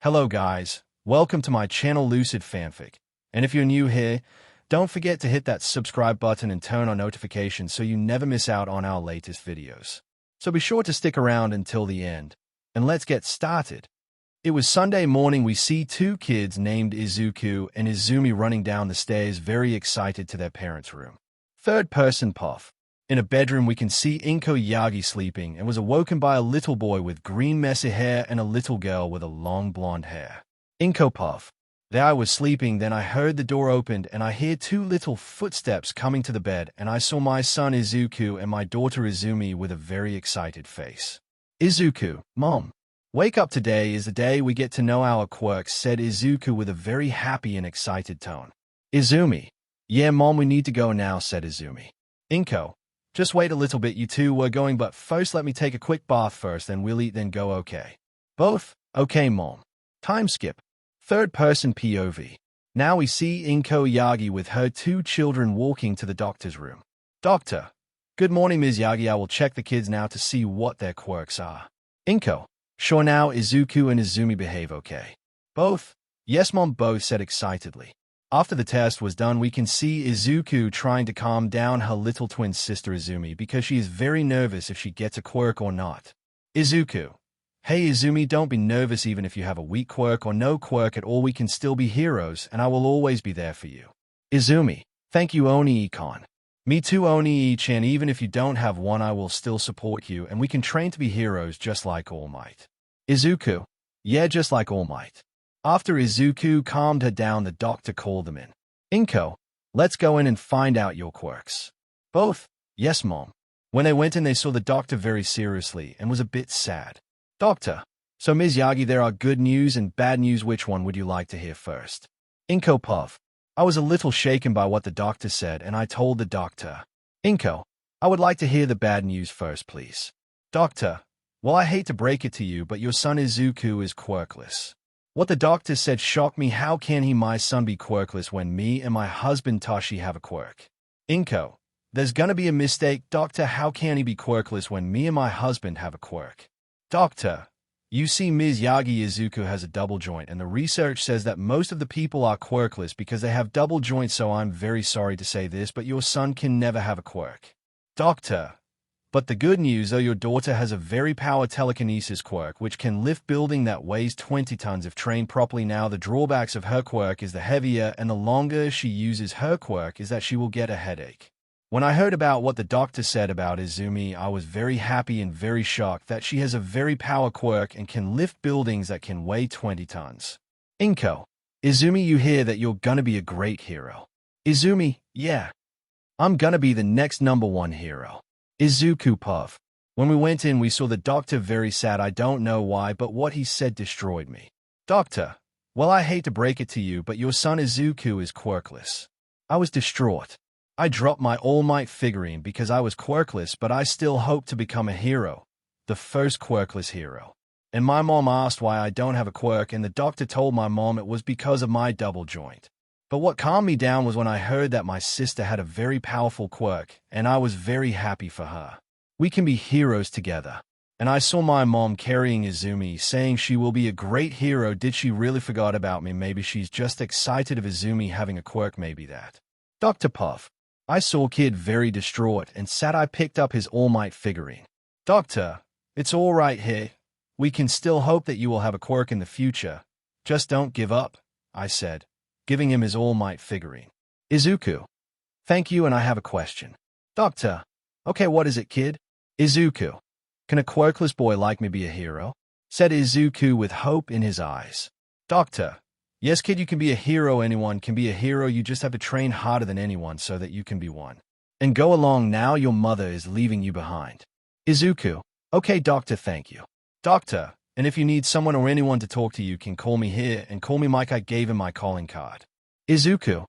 Hello guys, welcome to my channel Lucid Fanfic, and if you're new here, don't forget to hit that subscribe button and turn on notifications so you never miss out on our latest videos. So be sure to stick around until the end, and let's get started. It was Sunday morning. We see two kids named Izuku and Izumi running down the stairs very excited to their parents' room. Third person puff. In a bedroom we can see Yagi sleeping and was awoken by a little boy with green messy hair and a little girl with a long blonde hair. Puff. There I was sleeping, then I heard the door opened and I hear two little footsteps coming to the bed, and I saw my son Izuku and my daughter Izumi with a very excited face. Izuku, Mom. Wake up, today is the day we get to know our quirks, said Izuku with a very happy and excited tone. Izumi. Yeah, Mom, we need to go now, said Izumi. Just wait a little bit, you two were going, but first let me take a quick bath first, then we'll eat, then go, okay? Both? Okay, Mom. Time skip. Third person POV. Now we see Yagi with her two children walking to the doctor's room. Doctor. Good morning, Ms. Yagi. I will check the kids now to see what their quirks are. Sure, now Izuku and Izumi behave okay? Both? Yes, Mom, both said excitedly. After the test was done, we can see Izuku trying to calm down her little twin sister Izumi because she is very nervous if she gets a quirk or not. Izuku. Hey Izumi, don't be nervous. Even if you have a weak quirk or no quirk at all, we can still be heroes, and I will always be there for you. Izumi. Thank you, Oni-chan. Me too, Oni-chan. Even if you don't have one, I will still support you, and we can train to be heroes just like All Might. Izuku. Yeah, just like All Might. After Izuku calmed her down, the doctor called them in. Let's go in and find out your quirks. Both? Yes, Mom. When they went in, they saw the doctor very seriously and was a bit sad. Doctor. So, Ms. Yagi, there are good news and bad news. Which one would you like to hear first? Puff. I was a little shaken by what the doctor said, and I told the doctor. I would like to hear the bad news first, please. Doctor. Well, I hate to break it to you, but your son Izuku is quirkless. What the doctor said shocked me. How can my son be quirkless when me and my husband Tashi have a quirk? There's gonna be a mistake, Doctor. How can he be quirkless when me and my husband have a quirk? Doctor. You see, Ms. Yagi, Izuku has a double joint, and the research says that most of the people are quirkless because they have double joints, so I'm very sorry to say this, but your son can never have a quirk. Doctor. But the good news, though, your daughter has a very power telekinesis quirk, which can lift building that weighs 20 tons if trained properly. Now, the drawbacks of her quirk is the heavier and the longer she uses her quirk is that she will get a headache. When I heard about what the doctor said about Izumi, I was very happy and very shocked that she has a very power quirk and can lift buildings that can weigh 20 tons. Izumi, you hear that you're gonna be a great hero. Izumi, yeah. I'm gonna be the next #1 hero. Izuku Puff. When we went in, we saw the doctor very sad. I don't know why, but what he said destroyed me. Doctor. Well, I hate to break it to you, but your son Izuku is quirkless. I was distraught. I dropped my All Might figurine because I was quirkless, but I still hope to become a hero. The first quirkless hero. And my mom asked why I don't have a quirk, and the doctor told my mom it was because of my double joint. But what calmed me down was when I heard that my sister had a very powerful quirk, and I was very happy for her. We can be heroes together. And I saw my mom carrying Izumi, saying she will be a great hero. Did she really forgot about me? Maybe she's just excited of Izumi having a quirk, maybe that. Dr. Puff. I saw kid very distraught and sad. I picked up his All Might figurine. Doctor, it's all right here. We can still hope that you will have a quirk in the future. Just don't give up, I said, giving him his All Might figurine. Izuku. Thank you, and I have a question. Doctor. Okay, what is it, kid? Izuku. Can a quirkless boy like me be a hero? Said Izuku with hope in his eyes. Doctor. Yes, kid, you can be a hero. Anyone can be a hero. You just have to train harder than anyone so that you can be one. And go along now. Your mother is leaving you behind. Izuku. Okay, doctor, thank you. Doctor. And if you need someone or anyone to talk to, you can call me here, and call me Mike. I gave him my calling card. Izuku.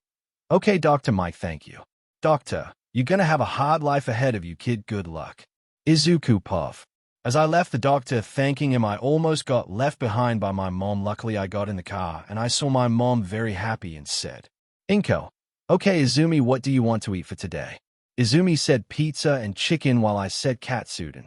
Okay, Dr. Mike, thank you. Doctor, you're gonna have a hard life ahead of you, kid. Good luck. Izuku Puff. As I left the doctor thanking him, I almost got left behind by my mom. Luckily, I got in the car, and I saw my mom very happy and said, Okay, Izumi, what do you want to eat for today? Izumi said pizza and chicken while I said katsudon.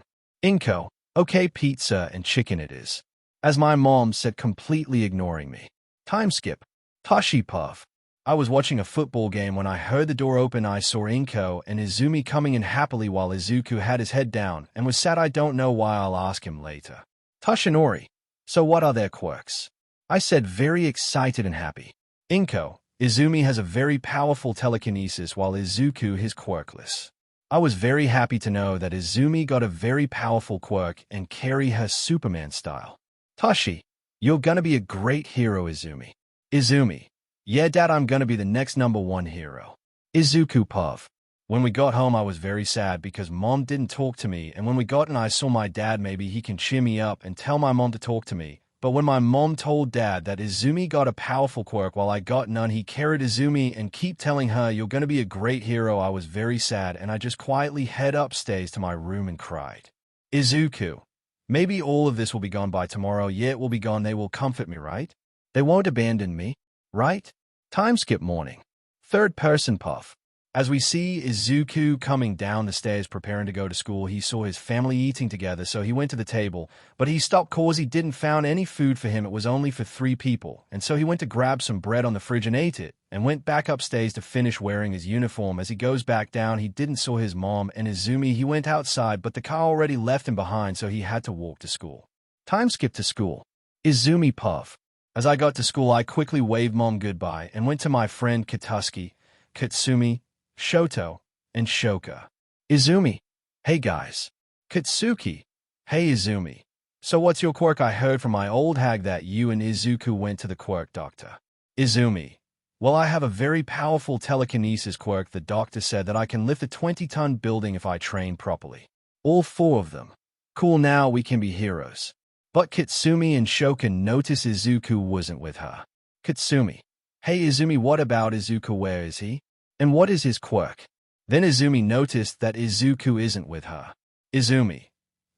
Okay, pizza and chicken it is. as my mom said, completely ignoring me. Time skip. Tashi puff. I was watching a football game when I heard the door open. I saw Inko and Izumi coming in happily while Izuku had his head down and was sad. I don't know why, I'll ask him later. Toshinori. So what are their quirks? I said, very excited and happy. Inko. Izumi has a very powerful telekinesis while Izuku is quirkless. I was very happy to know that Izumi got a very powerful quirk and carry her Superman style. Tashi. You're gonna be a great hero, Izumi. Izumi. Yeah, Dad, I'm gonna be the next #1 hero. Izuku puff. When we got home, I was very sad because Mom didn't talk to me, and when we got and I saw my dad, maybe he can cheer me up and tell my mom to talk to me. But when my mom told Dad that Izumi got a powerful quirk while I got none, he carried Izumi and keep telling her, you're gonna be a great hero, I was very sad and I just quietly head upstairs to my room and cried. Izuku. Maybe all of this will be gone by tomorrow. Yeah, it will be gone. They will comfort me, right? They won't abandon me, right? Time skip morning. Third person puff. As we see Izuku coming down the stairs preparing to go to school, he saw his family eating together, so he went to the table, but he stopped cause he didn't found any food for him. It was only for 3 people, and so he went to grab some bread on the fridge and ate it, and went back upstairs to finish wearing his uniform. As he goes back down, he didn't saw his mom and Izumi. He went outside, but the car already left him behind, so he had to walk to school. Time skip to school. Izumi puff. As I got to school, I quickly waved Mom goodbye and went to my friend Katsuki, Katsumi, Shoto, and Shoka. Izumi. Hey guys. Katsuki. Hey Izumi. So what's your quirk? I heard from my old hag that you and Izuku went to the quirk doctor. Izumi. Well, I have a very powerful telekinesis quirk. The doctor said that I can lift a 20-ton building if I train properly. All 4 of them. Cool, now we can be heroes. But Katsumi and Shoka noticed Izuku wasn't with her. Katsumi. Hey Izumi, what about Izuku? Where is he? And what is his quirk? Then Izumi noticed that Izuku isn't with her. Izumi.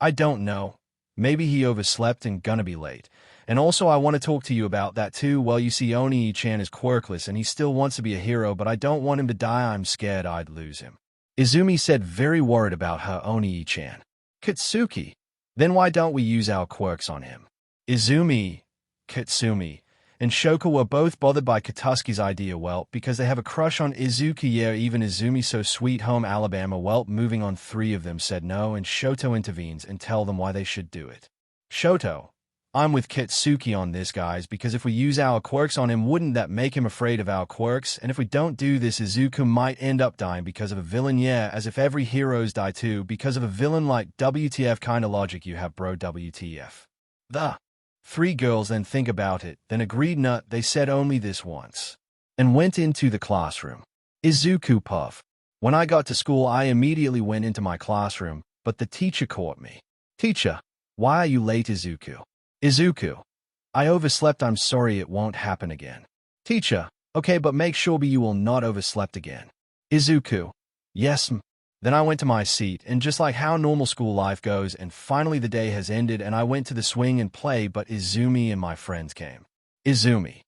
I don't know. Maybe he overslept and gonna be late. And also I want to talk to you about that too. Well, you see, Onii-chan is quirkless and he still wants to be a hero, but I don't want him to die. I'm scared I'd lose him. Izumi said, very worried about her Onii-chan. Katsuki. Then why don't we use our quirks on him? Izumi, Katsumi, and Shoka were both bothered by Katsuki's idea, well, because they have a crush on Izuku. Yeah, even Izumi, so sweet home Alabama. Well, moving on, 3 of them said no, and Shoto intervenes and tell them why they should do it. Shoto. I'm with Katsuki on this, guys, because if we use our quirks on him, wouldn't that make him afraid of our quirks? And if we don't do this, Izuku might end up dying because of a villain. Yeah, as if every heroes die too because of a villain. Like, WTF kind of logic you have, bro, WTF. The 3 girls then think about it, then agreed not. They said only this once, and went into the classroom. Izuku puff. When I got to school, I immediately went into my classroom, but the teacher caught me. Teacher, why are you late? Izuku. Izuku. I overslept. I'm sorry, it won't happen again. Teacher. Okay, but make sure you will not overslept again. Izuku. Yes, m. Then I went to my seat, and just like how normal school life goes, and finally the day has ended, and I went to the swing and play, but Izumi and my friends came. Izumi.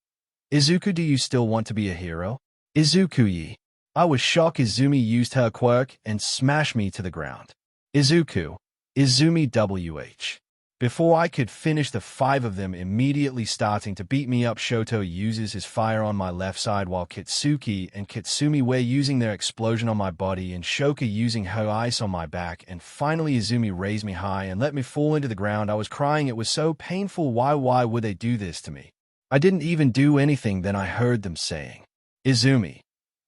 Izuku, do you still want to be a hero? Izuku. I was shocked. Izumi used her quirk and smashed me to the ground. Izuku. Izumi WH. Before I could finish, the 5 of them immediately starting to beat me up. Shoto uses his fire on my left side while Katsuki and Katsumi were using their explosion on my body, and Shoka using her ice on my back, and finally Izumi raised me high and let me fall into the ground. I was crying. It was so painful. Why would they do this to me? I didn't even do anything. Then I heard them saying, Izumi.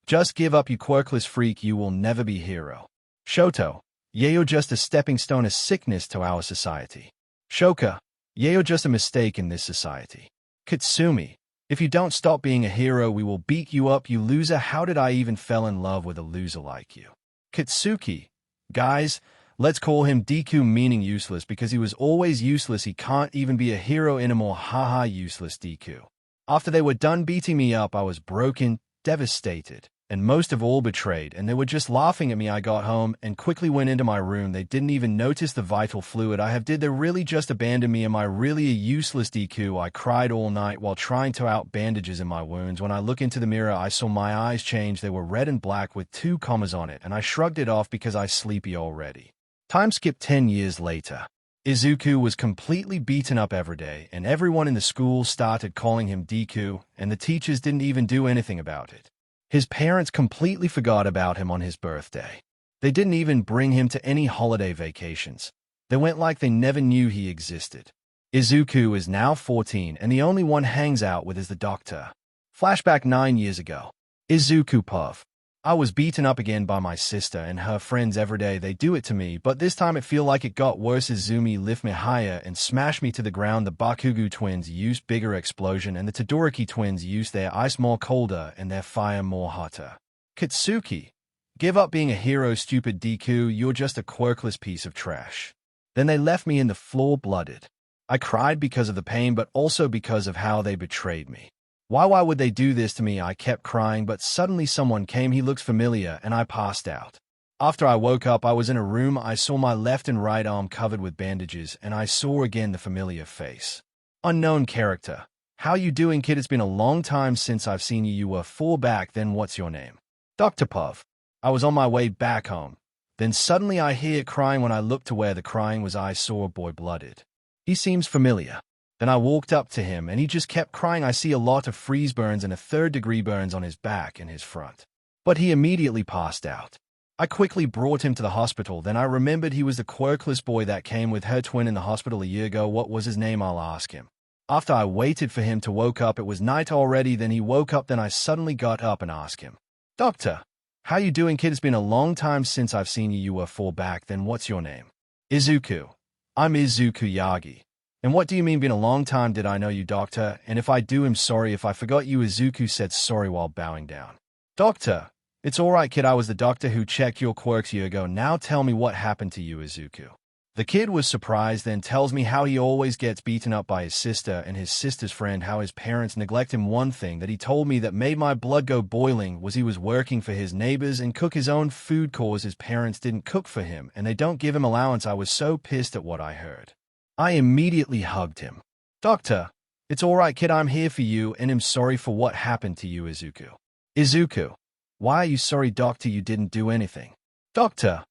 Just give up, you quirkless freak. You will never be hero. Shoto. Yeah, you're just a stepping stone, a sickness to our society. Shoka. Yeah, you're just a mistake in this society. Katsumi. If you don't stop being a hero, we will beat you up, you loser. How did I even fell in love with a loser like you? Katsuki. Guys, let's call him Deku, meaning useless, because he was always useless. He can't even be a hero anymore. Haha, useless Deku. After they were done beating me up, I was broken, devastated, and most of all betrayed, and they were just laughing at me. I got home and quickly went into my room. They didn't even notice the vital fluid I have. Did they really just abandon me? Am I really a useless Deku? I cried all night while trying to out bandages in my wounds. When I look into the mirror, I saw my eyes change. They were red and black with 2 commas on it, and I shrugged it off because I sleepy already. Time skip 10 years later. Izuku was completely beaten up every day, and everyone in the school started calling him Deku, and the teachers didn't even do anything about it. His parents completely forgot about him on his birthday. They didn't even bring him to any holiday vacations. They went like they never knew he existed. Izuku is now 14, and the only one hangs out with is the doctor. Flashback 9 years ago. Izuku Puff. I was beaten up again by my sister and her friends every day. They do it to me, but this time it feel like it got worse. Izumi lift me higher and smash me to the ground. The Bakugo twins used bigger explosion, and the Todoroki twins used their ice more colder and their fire more hotter. Katsuki. Give up being a hero, stupid Deku, you're just a quirkless piece of trash. Then they left me in the floor blooded. I cried because of the pain, but also because of how they betrayed me. Why would they do this to me? I kept crying, but suddenly someone came. He looked familiar, and I passed out. After I woke up, I was in a room. I saw my left and right arm covered with bandages, and I saw again the familiar face. Unknown character. How you doing, kid? It's been a long time since I've seen you. You were 4 back then. What's your name? Dr. Puff. I was on my way back home. Then suddenly I hear crying. When I looked to where the crying was, I saw a boy blooded. He seems familiar. Then I walked up to him, and he just kept crying. I see a lot of freeze burns and a 3rd-degree burns on his back and his front. But he immediately passed out. I quickly brought him to the hospital. Then I remembered he was the quirkless boy that came with her twin in the hospital a year ago. What was his name? I'll ask him. After I waited for him to woke up, it was night already. Then he woke up. Then I suddenly got up and asked him, Doctor, how you doing, kid? It's been a long time since I've seen you. You were 4 back then. What's your name? Izuku. I'm Izuku Yagi. And what do you mean been a long time? Did I know you, doctor? And if I do, I'm sorry if I forgot you. Izuku said sorry while bowing down. Doctor, it's alright, kid. I was the doctor who checked your quirks a year ago. Now tell me what happened to you, Izuku. The kid was surprised, then tells me how he always gets beaten up by his sister and his sister's friend, how his parents neglect him. One thing that he told me that made my blood go boiling was he was working for his neighbors and cook his own food cause his parents didn't cook for him and they don't give him allowance. I was so pissed at what I heard. I immediately hugged him. Doctor, it's alright, kid. I'm here for you and am sorry for what happened to you, Izuku. Izuku, why are you sorry, doctor? You didn't do anything. Doctor,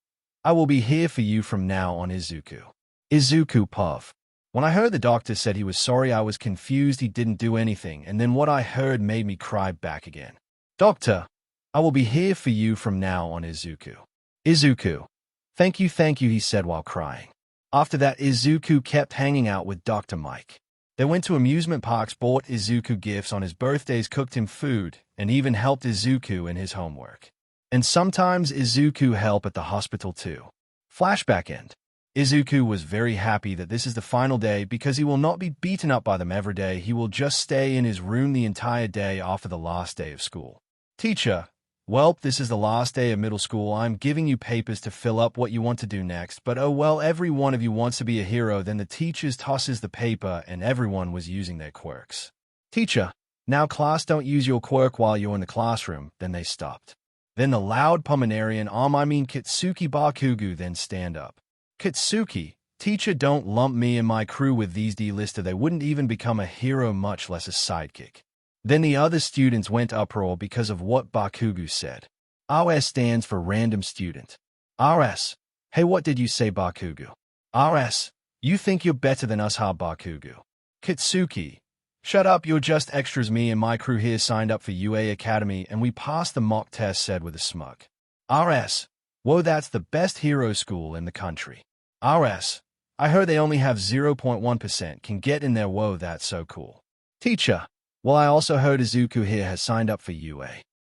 I will be here for you from now on, Izuku. Izuku Puff. When I heard the doctor said he was sorry, I was confused. He didn't do anything, and then what I heard made me cry back again. Doctor, I will be here for you from now on, Izuku. Izuku, thank you, he said while crying. After that, Izuku kept hanging out with Dr. Mike. They went to amusement parks, bought Izuku gifts on his birthdays, cooked him food, and even helped Izuku in his homework. And sometimes Izuku helped at the hospital too. Flashback end. Izuku was very happy that this is the final day because he will not be beaten up by them every day. He will just stay in his room the entire day after the last day of school. Teacher, well, this is the last day of middle school. I'm giving you papers to fill up what you want to do next, but oh well, every one of you wants to be a hero. Then the teachers tosses the paper and everyone was using their quirks. Teacher, now class, don't use your quirk while you're in the classroom. Then they stopped. Then the loud Pomeranian Kitsuki Bakugo then stand up. Kitsuki, teacher, don't lump me and my crew with these D-lister. They wouldn't even become a hero, much less a sidekick. Then the other students went uproar because of what Bakugo said. RS stands for random student. RS. Hey, what did you say, Bakugo? RS. You think you're better than us, huh, Bakugo? Kitsuki. Shut up, you're just extras. Me and my crew here signed up for UA Academy and we passed the mock test, said with a smug. RS. Whoa, that's the best hero school in the country. RS. I heard they only have 0.1% can get in there. Whoa, that's so cool. Teacher. Well, I also heard Izuku here has signed up for UA.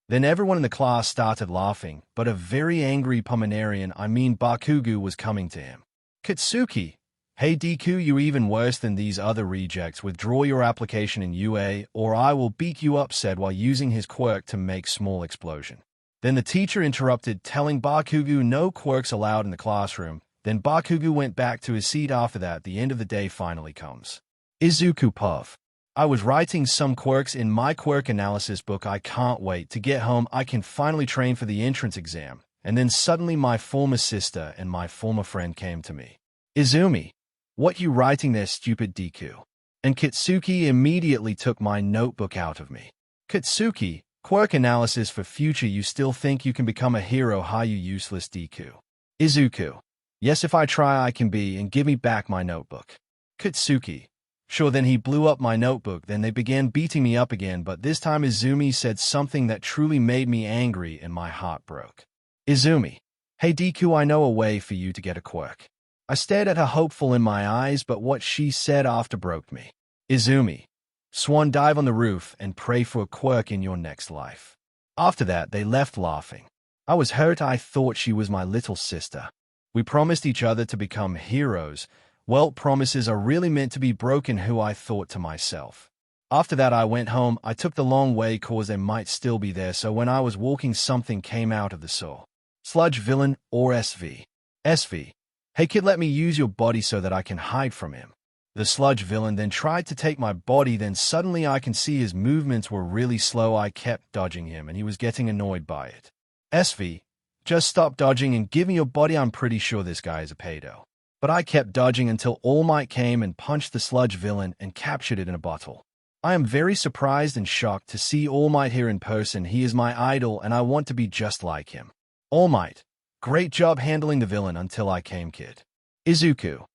Then everyone in the class started laughing, but a very angry Pomeranian, Bakugo, was coming to him. Kitsuki. Hey Deku, you're even worse than these other rejects. Withdraw your application in UA, or I will beat you up, said while using his quirk to make small explosion. Then the teacher interrupted, telling Bakugo no quirks allowed in the classroom. Then Bakugo went back to his seat. After that, the end of the day finally comes. Izuku Puff. I was writing some quirks in my quirk analysis book. I can't wait to get home. I can finally train for the entrance exam. And then suddenly my former sister and my former friend came to me. Izumi, what you writing there, stupid Deku? And Kitsuki immediately took my notebook out of me. Kitsuki, quirk analysis for future. You still think you can become a hero, huh, you useless Deku? Izuku. Yes, if I try I can be, and give me back my notebook. Katsuki. Sure, then he blew up my notebook, then they began beating me up again, but this time Izumi said something that truly made me angry and my heart broke. Izumi. Hey Deku, I know a way for you to get a quirk. I stared at her hopeful in my eyes, but what she said after broke me. Izumi. Swan, dive on the roof and pray for a quirk in your next life. After that, they left laughing. I was hurt. I thought she was my little sister. We promised each other to become heroes. Well, promises are really meant to be broken, who I thought to myself. After that, I went home. I took the long way cause they might still be there, so when I was walking something came out of the saw. Sludge villain or SV. SV. Hey kid, let me use your body so that I can hide from him. The sludge villain then tried to take my body, then suddenly I can see his movements were really slow. I kept dodging him and he was getting annoyed by it. SV. Just stop dodging and give me your body. I'm pretty sure this guy is a pedo. But I kept dodging until All Might came and punched the sludge villain and captured it in a bottle. I am very surprised and shocked to see All Might here in person. He is my idol and I want to be just like him. All Might. Great job handling the villain until I came, kid. Izuku.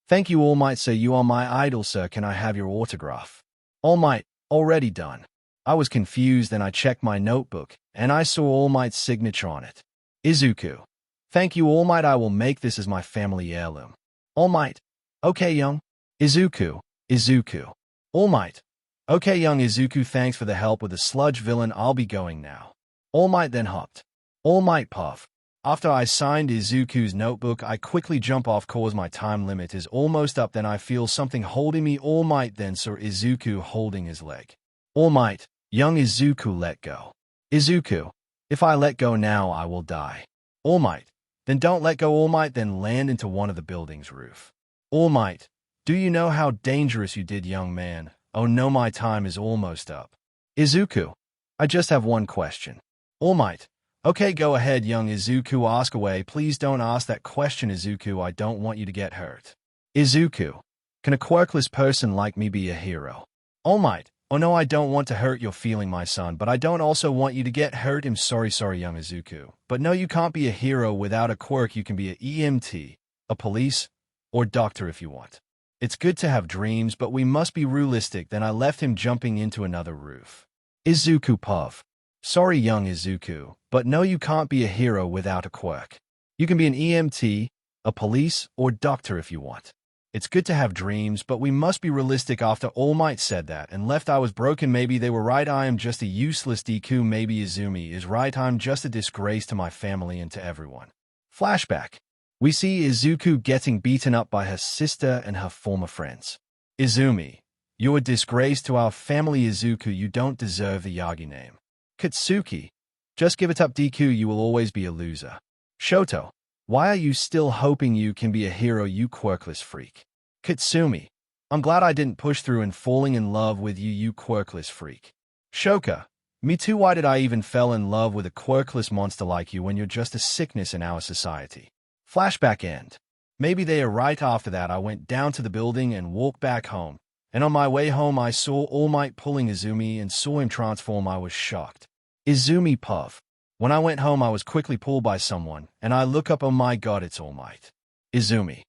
Thank you, All Might, sir. You are my idol, sir. Can I have your autograph? All Might. Already done. I was confused and I checked my notebook and I saw All Might's signature on it. Izuku. Thank you, All Might. I will make this as my family heirloom. All Might. Okay, young. Izuku. Izuku. All Might. Okay, young Izuku, thanks for the help with the sludge villain. I'll be going now. All Might then hopped. All Might puff. After I signed Izuku's notebook, I quickly jump off cause my time limit is almost up. Then I feel something holding me. All Might then saw Izuku holding his leg. All Might. Young Izuku, let go. Izuku. If I let go now, I will die. All Might. Then don't let go. All Might then land into one of the building's roof. All Might. Do you know how dangerous you did, young man? Oh no, my time is almost up. Izuku. I just have one question. All Might. Okay, go ahead, young Izuku, ask away. Please don't ask that question, Izuku. I don't want you to get hurt. Izuku. Can a quirkless person like me be a hero? All Might. Oh no, I don't want to hurt your feeling, my son, but I don't also want you to get hurt. I'm sorry, young Izuku. But no, you can't be a hero without a quirk. You can be an EMT, a police, or doctor if you want. It's good to have dreams, but we must be realistic. Then I left him jumping into another roof. Izuku puff. Sorry, young Izuku, but no, you can't be a hero without a quirk. You can be an EMT, a police, or doctor if you want. It's good to have dreams, but we must be realistic. After All Might said that and left, I was broken. Maybe they were right. I am just a useless Deku. Maybe Izumi is right. I'm just a disgrace to my family and to everyone. Flashback. We see Izuku getting beaten up by her sister and her former friends. Izumi. You're a disgrace to our family, Izuku. You don't deserve the Yagi name. Katsuki. Just give it up, Deku. You will always be a loser. Shoto. Why are you still hoping you can be a hero, you quirkless freak? Katsumi. I'm glad I didn't push through and falling in love with you, you quirkless freak. Shoka. Me too. Why did I even fell in love with a quirkless monster like you when you're just a sickness in our society? Flashback end. Maybe they are right. After that, I went down to the building and walked back home. And on my way home, I saw All Might pulling Izumi and saw him transform. I was shocked. Izumi puff. When I went home, I was quickly pulled by someone, and I look up. Oh my god, it's All Might. Izumi.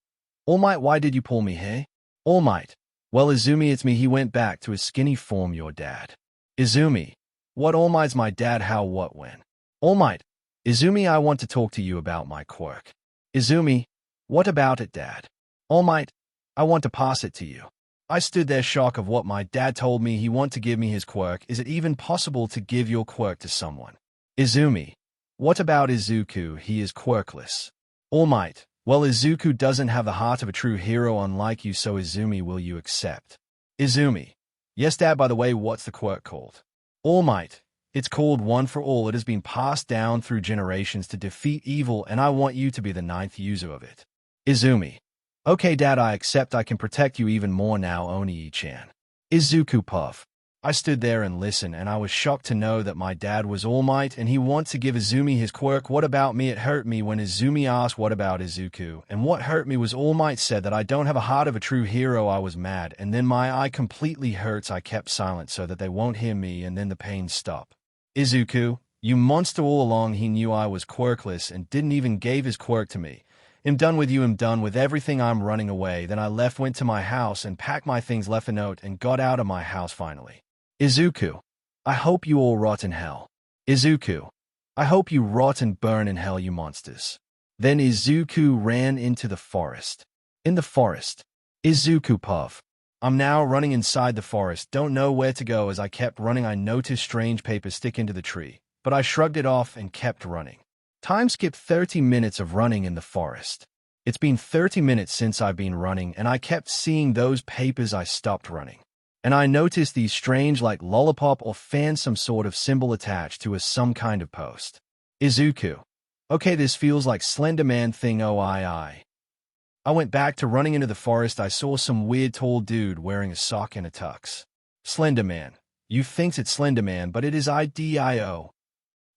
All Might, why did you pull me here? All Might. Well, Izumi, it's me. He went back to his skinny form, your dad. Izumi. What? All Might's my dad? How, what, when? All Might. Izumi, I want to talk to you about my quirk. Izumi. What about it, Dad? All Might. I want to pass it to you. I stood there shocked of what my dad told me. He want to give me his quirk. Is it even possible to give your quirk to someone? Izumi. What about Izuku? He is quirkless. All Might. Well, Izuku doesn't have the heart of a true hero unlike you, so Izumi, will you accept? Izumi. Yes, Dad. By the way, what's the quirk called? All Might. It's called One for All. It has been passed down through generations to defeat evil, and I want you to be the 9th user of it. Izumi. Okay, Dad, I accept. I can protect you even more now, Onii-chan. Izuku puff. I stood there and listened, and I was shocked to know that my dad was All Might, and he wants to give Izumi his quirk. What about me? It hurt me when Izumi asked what about Izuku, and what hurt me was All Might said that I don't have a heart of a true hero. I was mad, and then my eye completely hurts. I kept silent so that they won't hear me, and then the pain stopped. Izuku, you monster, all along he knew I was quirkless and didn't even gave his quirk to me. I'm done with you, I'm done with everything, I'm running away. Then I went to my house and packed my things, left a note, and got out of my house finally. Izuku, I hope you all rot in hell. Izuku, I hope you rot and burn in hell, you monsters. Then Izuku ran into the forest. In the forest. Izuku puff. I'm now running inside the forest, don't know where to go. As I kept running, I noticed strange paper stick into the tree, but I shrugged it off and kept running. Time skip 30 minutes of running in the forest. It's been 30 minutes since I've been running, and I kept seeing those papers. I stopped running. And I noticed these strange like lollipop or fan, some sort of symbol attached to some kind of post. Izuku. Okay, this feels like Slender Man thing. I went back to running into the forest. I saw some weird tall dude wearing a sock and a tux. Slender Man. You thinks it's Slender Man, but it is IDIO.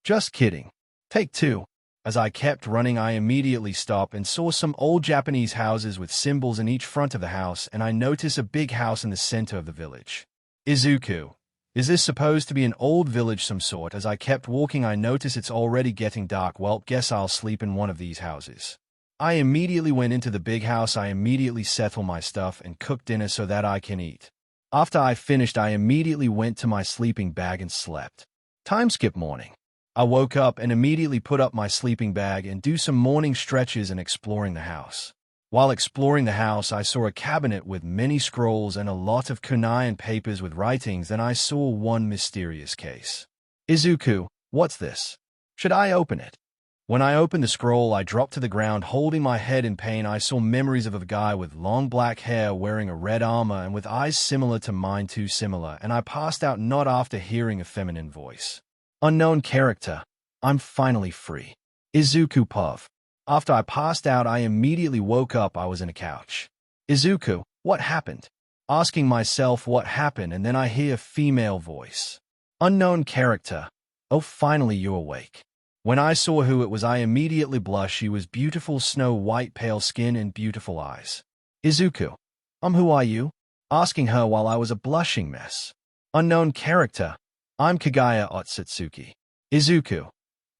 Just kidding. Take 2. As I kept running, I immediately stopped and saw some old Japanese houses with symbols in each front of the house, and I noticed a big house in the center of the village. Izuku. Is this supposed to be an old village some sort? As I kept walking, I noticed it's already getting dark. Well, guess I'll sleep in one of these houses. I immediately went into the big house. I immediately settled my stuff and cooked dinner so that I can eat. After I finished, I immediately went to my sleeping bag and slept. Time skip morning. I woke up and immediately put up my sleeping bag and do some morning stretches and exploring the house. While exploring the house, I saw a cabinet with many scrolls and a lot of kunai and papers with writings. Then I saw one mysterious case. Izuku, what's this? Should I open it? When I opened the scroll, I dropped to the ground, holding my head in pain. I saw memories of a guy with long black hair wearing a red armor and with eyes similar to mine, too similar, and I passed out not after hearing a feminine voice. Unknown character. I'm finally free. Izuku puff. After I passed out, I immediately woke up. I was in a couch. Izuku, what happened? Asking myself what happened, and then I hear a female voice. Unknown character. Oh, finally you're awake. When I saw who it was, I immediately blushed. She was beautiful, snow white, pale skin and beautiful eyes. Izuku. Who are you? Asking her while I was a blushing mess. Unknown character. I'm Kagaya Otsutsuki. Izuku.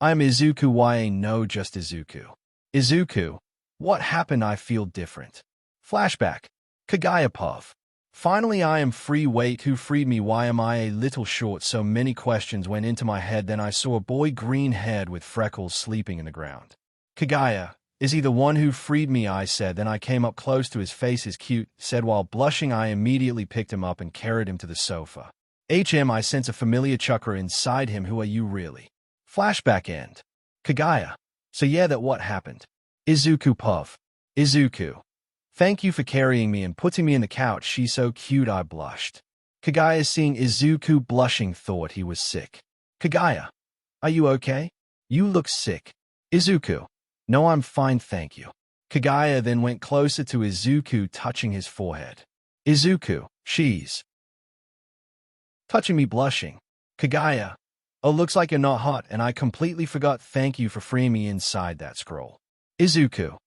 I am Izuku. No, just Izuku. Izuku. What happened? I feel different. Flashback. Kagaya puff. Finally I am free. Wait, who freed me? Why am I a little short? So many questions went into my head. Then I saw a boy green-haired with freckles sleeping in the ground. Kagaya, is he the one who freed me? I said. Then I came up close to his face. Is cute, said while blushing. I immediately picked him up and carried him to the sofa. I sense a familiar chakra inside him. Who are you really? Flashback end. Kagaya. So yeah, that what happened? Izuku puff. Izuku. Thank you for carrying me and putting me in the couch. She's so cute. I blushed. Kagaya, seeing Izuku blushing, thought he was sick. Kagaya. Are you okay? You look sick. Izuku. No, I'm fine, thank you. Kagaya then went closer to Izuku, touching his forehead. Izuku. She's touching me, blushing. Kagaya. Oh, looks like you're not hot, and I completely forgot. Thank you for freeing me inside that scroll. Izuku.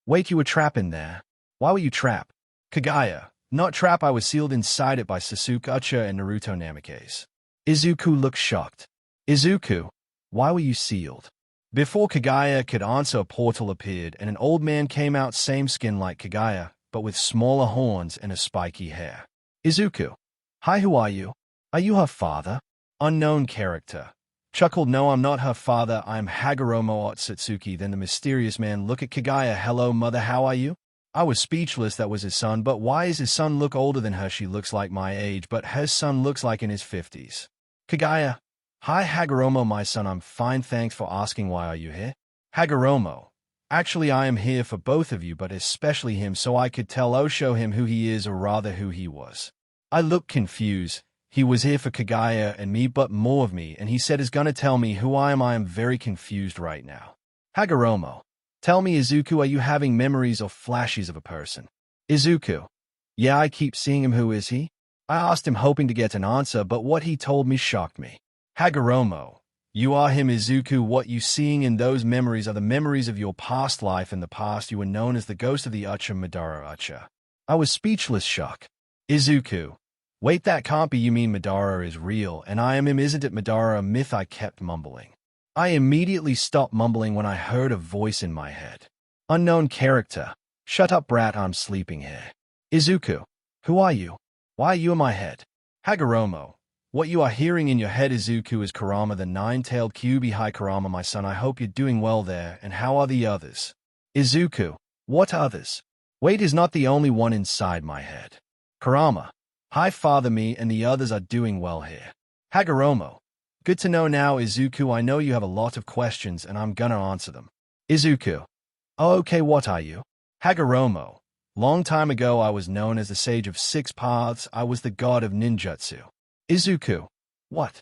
Wait, you were trapped in there. Why were you trapped? Kagaya. Not trap, I was sealed inside it by Sasuke Uchiha and Naruto Namikaze. Izuku looked shocked. Izuku. Why were you sealed? Before Kagaya could answer, a portal appeared, and an old man came out, same skin like Kagaya, but with smaller horns and a spiky hair. Izuku. Hi, who are you? Are you her father? Unknown character. Chuckled, no, I'm not her father, I'm Hagoromo Otsutsuki. Then the mysterious man looked at Kagaya. Hello, mother, how are you? I was speechless. That was his son, but why does his son look older than her? She looks like my age, but her son looks like in his 50s. Kagaya. Hi, Hagoromo, my son, I'm fine, thanks for asking. Why are you here? Hagoromo. Actually, I am here for both of you, but especially him, so I could show him who he is, or rather who he was. I looked confused. He was here for Kagaya and me, but more of me, and he said he's gonna tell me who I am. I am very confused right now. Hagoromo. Tell me, Izuku, are you having memories or flashes of a person? Izuku. Yeah, I keep seeing him. Who is he? I asked him, hoping to get an answer, but what he told me shocked me. Hagoromo. You are him, Izuku. What you seeing in those memories are the memories of your past life. In the past, you were known as the ghost of the Uchiha Madara Uchiha. I was speechless, shock. Izuku. Wait, that can't be. You mean Madara is real, and I am him, isn't it? Madara a myth? I kept mumbling. I immediately stopped mumbling when I heard a voice in my head. Unknown character. Shut up, brat, I'm sleeping here. Izuku. Who are you? Why are you in my head? Hagoromo. What you are hearing in your head, Izuku, is Kurama the nine-tailed Kyuubi. Hi Kurama, my son, I hope you're doing well there, and how are the others? Izuku. What others? Wait is not the only one inside my head. Kurama. Hi father, me and the others are doing well here. Hagoromo. Good to know now, Izuku, I know you have a lot of questions and I'm gonna answer them. Izuku. Oh okay, what are you? Hagoromo. Long time ago I was known as the Sage of Six Paths. I was the god of ninjutsu. Izuku. What?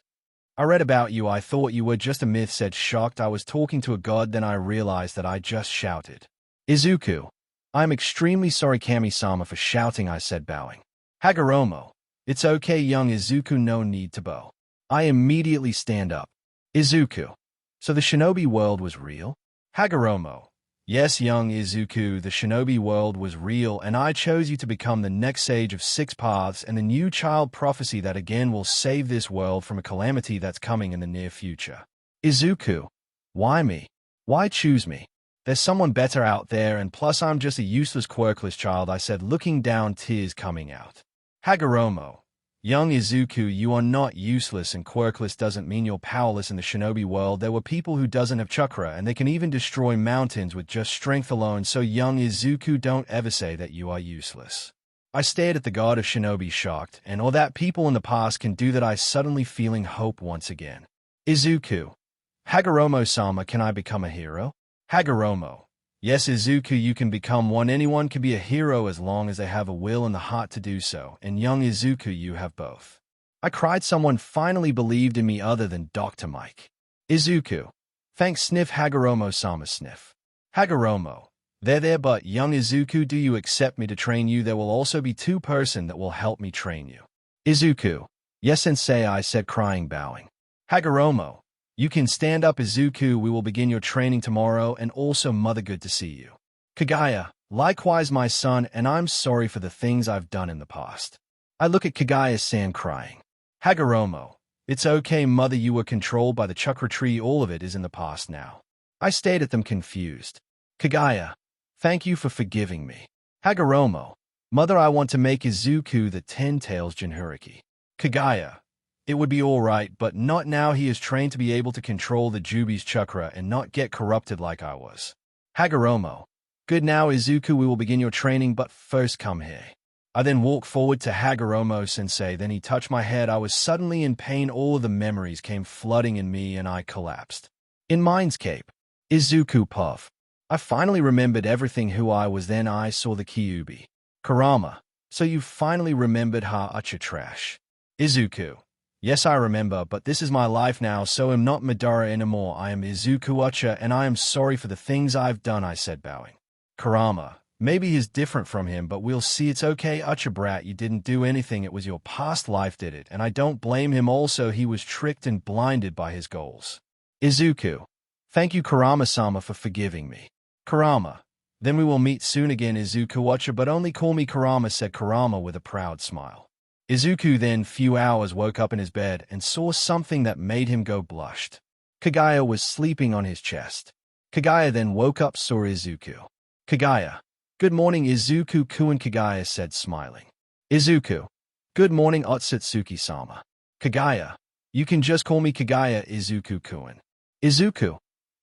I read about you, I thought you were just a myth, said shocked. I was talking to a god, then I realized that I just shouted. Izuku. I'm extremely sorry Kami-sama for shouting, I said bowing. Hagoromo. It's okay young Izuku, no need to bow. I immediately stand up. Izuku. So the shinobi world was real? Hagoromo. Yes young Izuku, the shinobi world was real and I chose you to become the next Sage of Six Paths and the new child prophecy that again will save this world from a calamity that's coming in the near future. Izuku. Why me? Why choose me? There's someone better out there and plus I'm just a useless quirkless child, I said looking down, tears coming out. Hagoromo. Young Izuku, you are not useless and quirkless doesn't mean you're powerless in the shinobi world. There were people who doesn't have chakra and they can even destroy mountains with just strength alone, so young Izuku, don't ever say that you are useless. I stared at the god of shinobi shocked, and all that people in the past can do that, I suddenly feeling hope once again. Izuku. Hagoromo-sama, can I become a hero? Hagoromo. Yes Izuku, you can become one. Anyone can be a hero as long as they have a will and the heart to do so, and young Izuku, you have both. I cried, someone finally believed in me other than Dr. Mike. Izuku. Thanks sniff Hagoromo-sama sniff. Hagoromo. There, but young Izuku, do you accept me to train you? There will also be two person that will help me train you. Izuku. Yes sensei, I said crying bowing. Hagoromo. You can stand up Izuku, we will begin your training tomorrow, and also mother, good to see you. Kagaya. Likewise my son, and I'm sorry for the things I've done in the past. I look at Kagaya-san crying. Hagoromo. It's okay mother, you were controlled by the chakra tree, all of it is in the past now. I stared at them confused. Kagaya. Thank you for forgiving me. Hagoromo. Mother, I want to make Izuku the 10 tails Jinchuriki. Kagaya. It would be alright, but not now. He is trained to be able to control the Jubi's chakra and not get corrupted like I was. Hagoromo. Good now Izuku, we will begin your training, but first come here. I then walked forward to Hagoromo-sensei, then he touched my head. I was suddenly in pain, all of the memories came flooding in me and I collapsed. In Mindscape. Izuku puff. I finally remembered everything who I was, then I saw the Kyuubi. Kurama. So you finally remembered, ha ucha trash. Izuku. Yes, I remember, but this is my life now, so I'm not Madara anymore. I am Izuku Uchiha, and I am sorry for the things I've done, I said bowing. Kurama. Maybe he's different from him, but we'll see. It's okay, Uchiha brat, you didn't do anything. It was your past life did it, and I don't blame him. Also, he was tricked and blinded by his goals. Izuku. Thank you Kurama-sama for forgiving me. Kurama. Then we will meet soon again Izuku Uchiha, but only call me Kurama, said Kurama with a proud smile. Izuku then few hours woke up in his bed and saw something that made him go blushed. Kagaya was sleeping on his chest. Kagaya then woke up, saw Izuku. Kagaya. Good morning Izuku-kun, Kagaya said smiling. Izuku. Good morning Otsutsuki-sama. Kagaya. You can just call me Kagaya Izuku-kun. Izuku.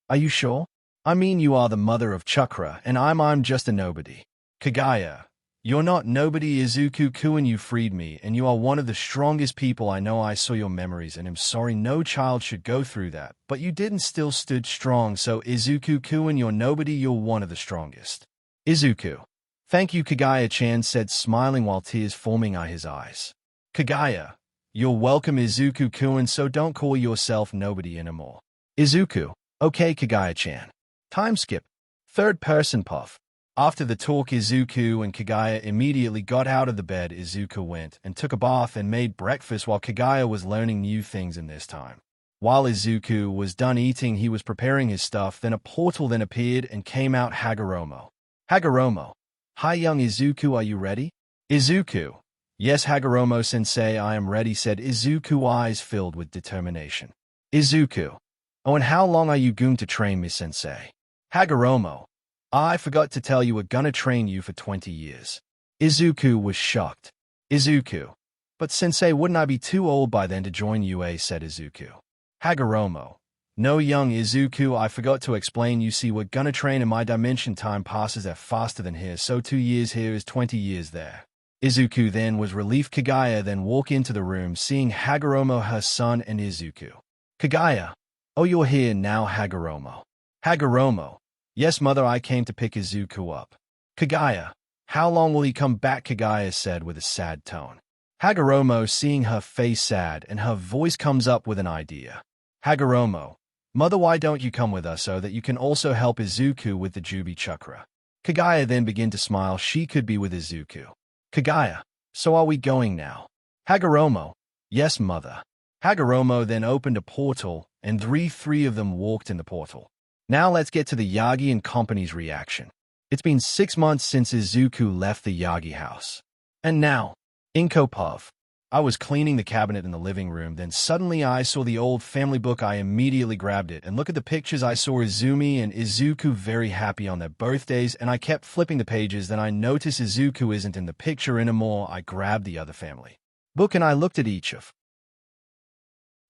Are you sure? I mean you are the mother of chakra and I'm just a nobody. Kagaya. You're not nobody Izuku-kun, you freed me, and you are one of the strongest people I know. I saw your memories and am sorry no child should go through that, but you didn't, still stood strong, so Izuku-kun, you're nobody, you're one of the strongest. Izuku. Thank you Kagaya-chan said smiling while tears forming his eyes. Kagaya. You're welcome Izuku-kun, so don't call yourself nobody anymore. Izuku. Okay Kagaya-chan. Time skip. Third person puff. After the talk, Izuku and Kagaya immediately got out of the bed. Izuku went and took a bath and made breakfast while Kagaya was learning new things in this time. While Izuku was done eating, he was preparing his stuff, then a portal then appeared and came out Hagoromo. Hagoromo. Hi young Izuku, are you ready? Izuku. Yes Hagoromo-sensei, I am ready, said Izuku, eyes filled with determination. Izuku. Oh, and how long are you going to train me, sensei? Hagoromo. I forgot to tell you we're gonna train you for 20 years. Izuku was shocked. Izuku. But sensei, wouldn't I be too old by then to join UA, said Izuku. Hagoromo. No, young Izuku, I forgot to explain, you see, we're gonna train in my dimension. Time passes there faster than here, so 2 years here is 20 years there. Izuku then was relieved. Kagaya then walked into the room, seeing Hagoromo, her son, and Izuku. Kagaya. Oh, you're here now, Hagoromo. Hagoromo. Yes, mother, I came to pick Izuku up. Kagaya. How long will he come back? Kagaya said with a sad tone. Hagoromo, seeing her face sad, and her voice comes up with an idea. Hagoromo. Mother, why don't you come with us so that you can also help Izuku with the Jubi Chakra? Kagaya then began to smile. She could be with Izuku. Kagaya. So are we going now? Hagoromo. Yes, mother. Hagoromo then opened a portal, and three of them walked in the portal. Now let's get to the Yagi and company's reaction. It's been 6 months since Izuku left the Yagi house. And now, Inko Puff. I was cleaning the cabinet in the living room, then suddenly I saw the old family book. I immediately grabbed it, and look at the pictures. I saw Izumi and Izuku very happy on their birthdays, and I kept flipping the pages. Then I noticed Izuku isn't in the picture anymore. I grabbed the other family book and I looked at each of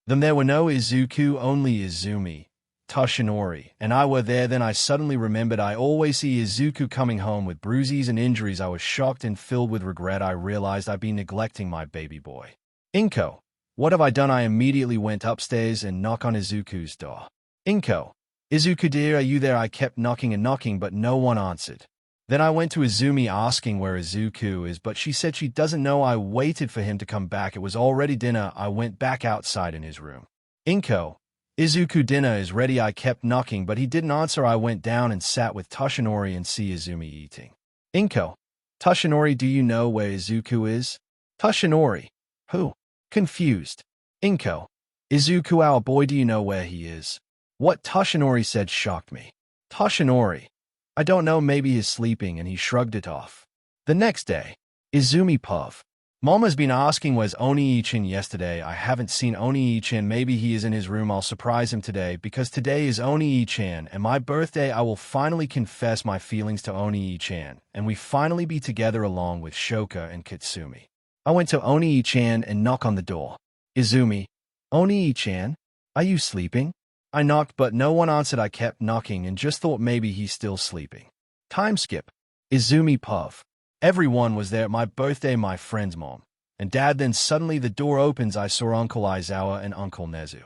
them. There were no Izuku, only Izumi, Toshinori, and I were there. Then I suddenly remembered I always see Izuku coming home with bruises and injuries. I was shocked and filled with regret. I realized I'd been neglecting my baby boy. Inko, what have I done? I immediately went upstairs and knocked on Izuku's door. Inko, Izuku dear, are you there? I kept knocking and knocking, but no one answered. Then I went to Izumi asking where Izuku is, but she said she doesn't know. I waited for him to come back. It was already dinner. I went back outside in his room. Inko, Izuku, dinner is ready. I kept knocking, but he didn't answer. I went down and sat with Toshinori and see Izumi eating. Inko, Toshinori, do you know where Izuku is? Toshinori, who? Confused. Inko, Izuku, our boy, do you know where he is? What Toshinori said shocked me. Toshinori, I don't know, maybe he's sleeping, and he shrugged it off. The next day, Izumi Puff. Mom has been asking where's Oni-chan yesterday. I haven't seen Oni-chan. Maybe he is in his room. I'll surprise him today because today is Oni-chan and my birthday. I will finally confess my feelings to Oni-chan and we finally be together along with Shoka and Kitsumi. I went to Oni-chan and knocked on the door. Izumi, Oni-chan, are you sleeping? I knocked but no one answered. I kept knocking and just thought maybe he's still sleeping. Time skip. Izumi Puff. Everyone was there at my birthday, my friend's mom and dad. Then suddenly the door opens. I saw Uncle Aizawa and Uncle Nezu.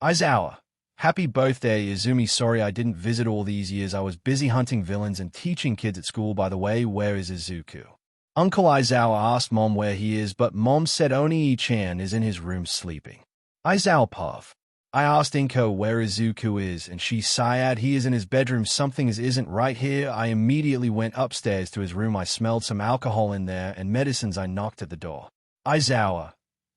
Aizawa, happy birthday. Izumi, sorry I didn't visit all these years. I was busy hunting villains and teaching kids at school. By the way, where is Izuku? Uncle Aizawa asked Mom where he is, but Mom said Oni-chan is in his room sleeping. Aizawa Puff. I asked Inko where Izuku is, and she sighed. He is in his bedroom. Something isn't right here. I immediately went upstairs to his room. I smelled some alcohol in there and medicines. I knocked at the door. Aizawa,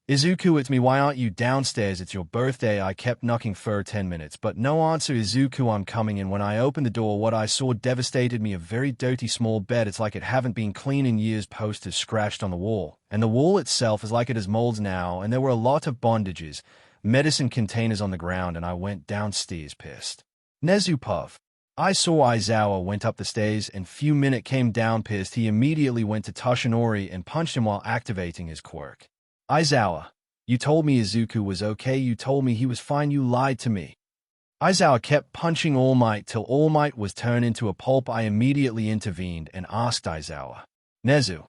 Izuku, it's me. Why aren't you downstairs? It's your birthday. I kept knocking for 10 minutes, but no answer. Izuku, I'm coming in. When I opened the door, what I saw devastated me. A very dirty small bed. It's like it haven't been cleaned in years. Posters scratched on the wall, and the wall itself is like it has molds now, and there were a lot of bondages, medicine containers on the ground, and I went downstairs pissed. Nezu Puff. I saw Aizawa went up the stairs and few minute came down pissed. He immediately went to Toshinori and punched him while activating his quirk. Aizawa, you told me Izuku was okay. You told me he was fine. You lied to me. Aizawa kept punching All Might till All Might was turned into a pulp. I immediately intervened and asked Aizawa. Nezu.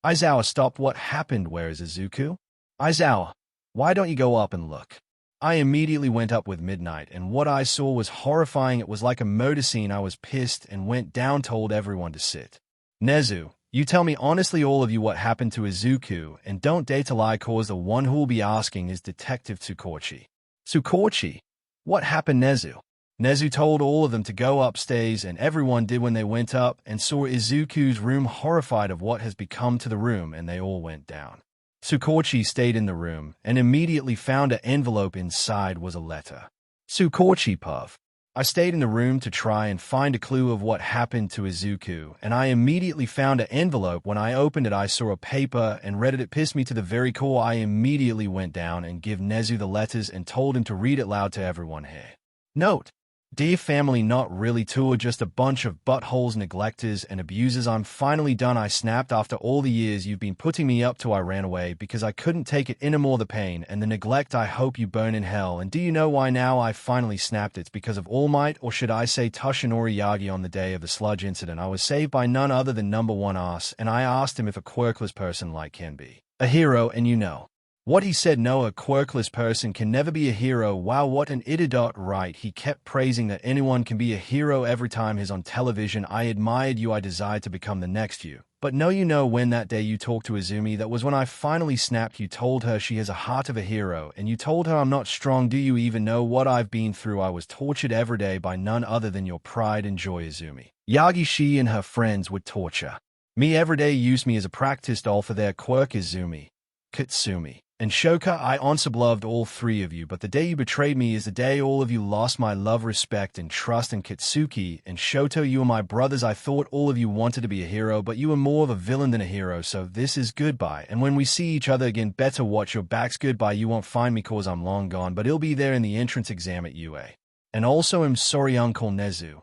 Aizawa, stop. What happened? Where is Izuku? Aizawa. Why don't you go up and look? I immediately went up with Midnight, and what I saw was horrifying. It was like a murder scene. I was pissed and went down, told everyone to sit. Nezu, you tell me honestly, all of you, what happened to Izuku, and don't dare to lie, cause the one who will be asking is Detective Tsukochi. Tsukochi? What happened, Nezu? Nezu told all of them to go upstairs, and everyone did. When they went up and saw Izuku's room, horrified of what has become to the room, and they all went down. Tsukochi stayed in the room and immediately found an envelope. Inside was a letter. Tsukochi Puff. I stayed in the room to try and find a clue of what happened to Izuku, and I immediately found an envelope. When I opened it, I saw a paper and read it. It pissed me to the very core. I immediately went down and gave Nezu the letters and told him to read it loud to everyone here. Note: Dear family, not really two, are just a bunch of buttholes, neglectors, and abusers. I'm finally done, I snapped. After all the years you've been putting me up to, I ran away because I couldn't take it anymore, the pain and the neglect. I hope you burn in hell. And do you know why now I finally snapped? It's because of All Might, or should I say Toshinori Yagi. On the day of the sludge incident, I was saved by none other than number one ass, and I asked him if a quirkless person like can be a hero, and you know what he said: no, a quirkless person can never be a hero. Wow, what an idiot. Right, he kept praising that anyone can be a hero every time he's on television. I admired you, I desired to become the next you. But no, you know, when that day you talked to Izumi, that was when I finally snapped. You told her she has a heart of a hero, and you told her I'm not strong. Do you even know what I've been through? I was tortured every day by none other than your pride and joy, Izumi. Yagi, she and her friends would torture me every day, use me as a practice doll for their quirk. Izumi, Katsumi, and Shoka, I honestly loved all three of you, but the day you betrayed me is the day all of you lost my love, respect, and trust. And Katsuki and Shoto, you are my brothers. I thought all of you wanted to be a hero, but you were more of a villain than a hero, so this is goodbye. And when we see each other again, better watch your backs. Goodbye. You won't find me cause I'm long gone, but it'll be there in the entrance exam at UA. And also, I'm sorry, Uncle Nezu,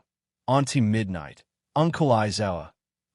Auntie Midnight, Uncle Aizawa,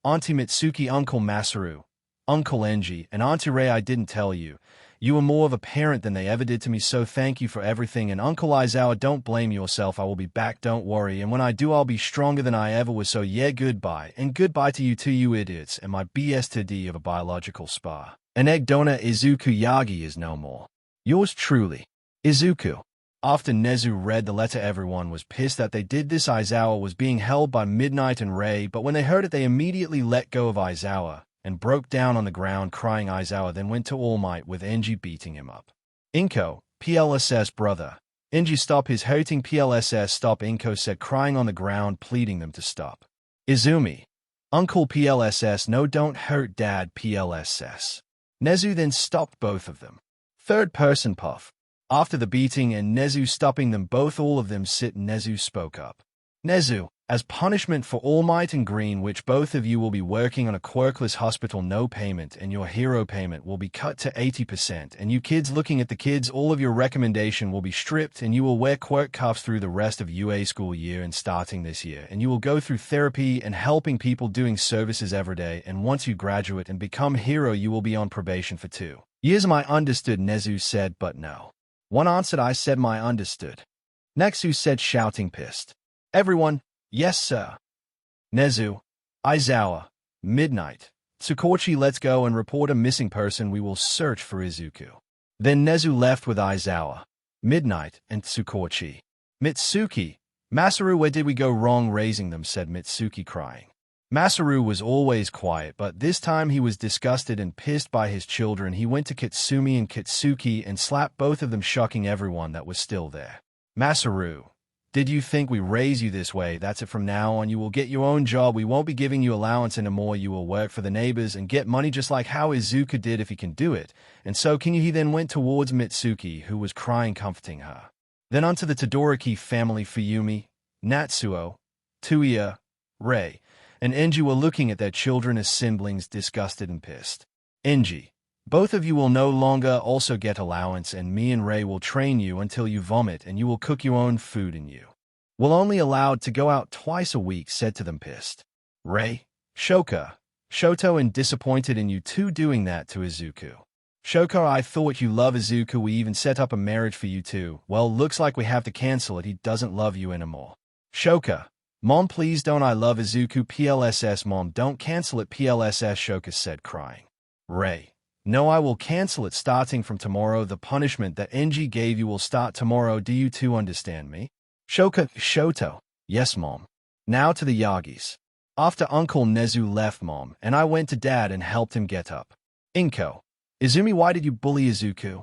Auntie Mitsuki, Uncle Masaru, Uncle Enji, and Auntie Rei. I didn't tell you. You were more of a parent than they ever did to me, so thank you for everything. And Uncle Aizawa, don't blame yourself. I will be back, don't worry. And when I do, I'll be stronger than I ever was. So yeah, goodbye. And goodbye to you too, you idiots. And my BSTD of a biological spa. An egg donor, Izuku. Yagi is no more. Yours truly, Izuku. After Nezu read the letter, everyone was pissed that they did this. Aizawa was being held by Midnight and Rei, but when they heard it, they immediately let go of Aizawa and broke down on the ground crying. Aizawa then went to All Might with Enji beating him up. Inko, PLSS brother. Enji, stop his hurting. PLSS stop, Inko said, crying on the ground, pleading them to stop. Izumi, Uncle PLSS, no, don't hurt Dad. PLSS. Nezu then stopped both of them. Third person Puff. After the beating and Nezu stopping them both, all of them sit. Nezu spoke up. Nezu, as punishment for All Might and Green, which both of you will be working on a quirkless hospital, no payment, and your hero payment will be cut to 80%. And you kids, looking at the kids, all of your recommendation will be stripped, and you will wear quirk cuffs through the rest of UA school year and starting this year. And you will go through therapy and helping people, doing services every day. And once you graduate and become hero, you will be on probation for 2 years. My understood, Nezu said, but no one answered. I said my understood. Nexu said, shouting pissed. Everyone, yes sir. Nezu, Aizawa, Midnight, Tsukochi, let's go and report a missing person. We will search for Izuku. Then Nezu left with Aizawa, Midnight, and Tsukochi. Mitsuki, Masaru, where did we go wrong raising them? Said Mitsuki, crying. Masaru was always quiet, but this time he was disgusted and pissed by his children. He went to Kitsumi and Kitsuki and slapped both of them, shocking everyone that was still there. Masaru, did you think we raise you this way? That's it. From now on, you will get your own job. We won't be giving you allowance anymore. You will work for the neighbors and get money just like how Izuku did if he can do it. And so can you? He then went towards Mitsuki, who was crying, comforting her. Then onto the Todoroki family. Fuyumi, Natsuo, Tuia, Rei, and Enji were looking at their children as siblings, disgusted and pissed. Enji, both of you will no longer also get allowance, and me and Rei will train you until you vomit, and you will cook your own food, and you will only allowed to go out twice a week, said to them pissed. Rei, Shoka, Shoto, and disappointed in you two doing that to Izuku. Shoka, I thought you love Izuku. We even set up a marriage for you two. Well, looks like we have to cancel it. He doesn't love you anymore. Shoka, Mom, please don't. I love Izuku. PLSS. Mom, don't cancel it. PLSS. Shoka said, crying. Rei, no, I will cancel it starting from tomorrow. The punishment that Enji gave you will start tomorrow. Do you two understand me? Shoka, Shoto, yes, Mom. Now to the Yagis. After Uncle Nezu left, Mom and I went to Dad and helped him get up. Inko, Izumi, why did you bully Izuku?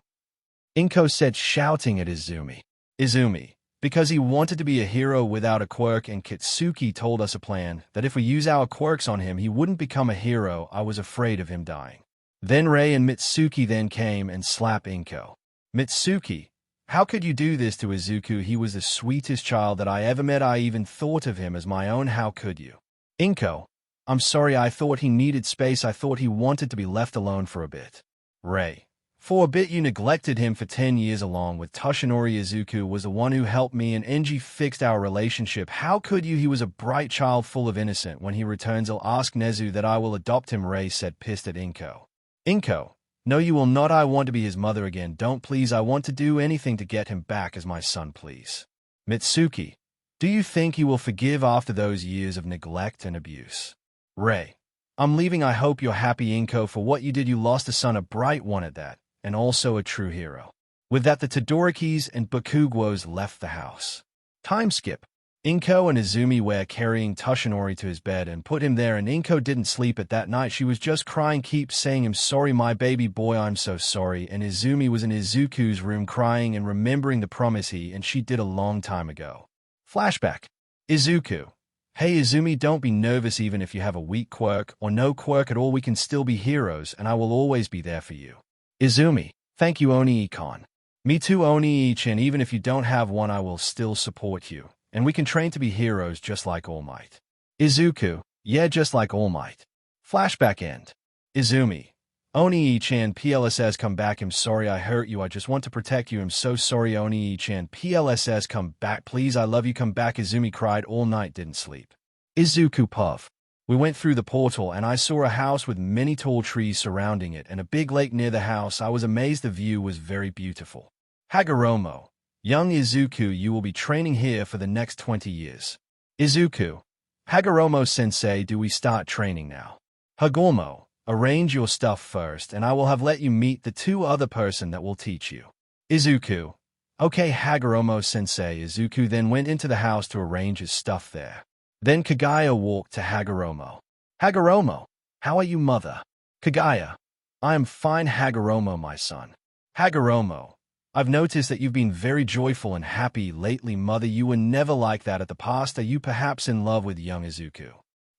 Inko said, shouting at Izumi. Izumi, because he wanted to be a hero without a quirk, and Kitsuki told us a plan that if we use our quirks on him, he wouldn't become a hero. I was afraid of him dying. Then Rei and Mitsuki then came and slapped Inko. Mitsuki, how could you do this to Izuku? He was the sweetest child that I ever met. I even thought of him as my own. How could you? Inko, I'm sorry. I thought he needed space. I thought he wanted to be left alone for a bit. Rei, For a bit you neglected him for 10 years along with Toshinori. Izuku was the one who helped me and Enji fixed our relationship. How could you? He was a bright child full of innocence. When he returns I'll ask Nezu that I will adopt him, Rei said, pissed at Inko. Inko, no you will not. I want to be his mother again. Don't please. I want to do anything to get him back as my son, please. Mitsuki, do you think he will forgive after those years of neglect and abuse? Rei, I'm leaving. I hope you're happy, Inko, for what you did. You lost a son, a bright one at that, and also a true hero. With that, the Todorikis and Bakugos left the house. Time skip. Inko and Izumi were carrying Toshinori to his bed and put him there, and Inko didn't sleep at that night. She was just crying, keep saying, I'm sorry, my baby boy, I'm so sorry. And Izumi was in Izuku's room crying and remembering the promise he and she did a long time ago. Flashback. Izuku. Hey Izumi, don't be nervous. Even if you have a weak quirk or no quirk at all, we can still be heroes and I will always be there for you. Izumi. Thank you, Onii-kan. Me too, Onii-chan. Even if you don't have one, I will still support you. And we can train to be heroes just like All Might. Izuku. Yeah, just like All Might. Flashback end. Izumi. Onii-chan, PLSS, come back. I'm sorry I hurt you. I just want to protect you. I'm so sorry, Onii-chan. PLSS, come back. Please, I love you. Come back. Izumi cried all night, didn't sleep. Izuku puff. We went through the portal and I saw a house with many tall trees surrounding it and a big lake near the house. I was amazed. The view was very beautiful. Hagoromo. Young Izuku, you will be training here for the next 20 years. Izuku. Hagoromo-sensei, do we start training now? Hagoromo. Arrange your stuff first and I will have let you meet the two other person that will teach you. Izuku. Okay, Hagoromo-sensei. Izuku then went into the house to arrange his stuff there. Then Kagaya walked to Hagoromo. Hagoromo. How are you, mother? Kagaya. I am fine, Hagoromo, my son. Hagoromo. I've noticed that you've been very joyful and happy lately, mother. You were never like that at the past. Are you perhaps in love with young Izuku?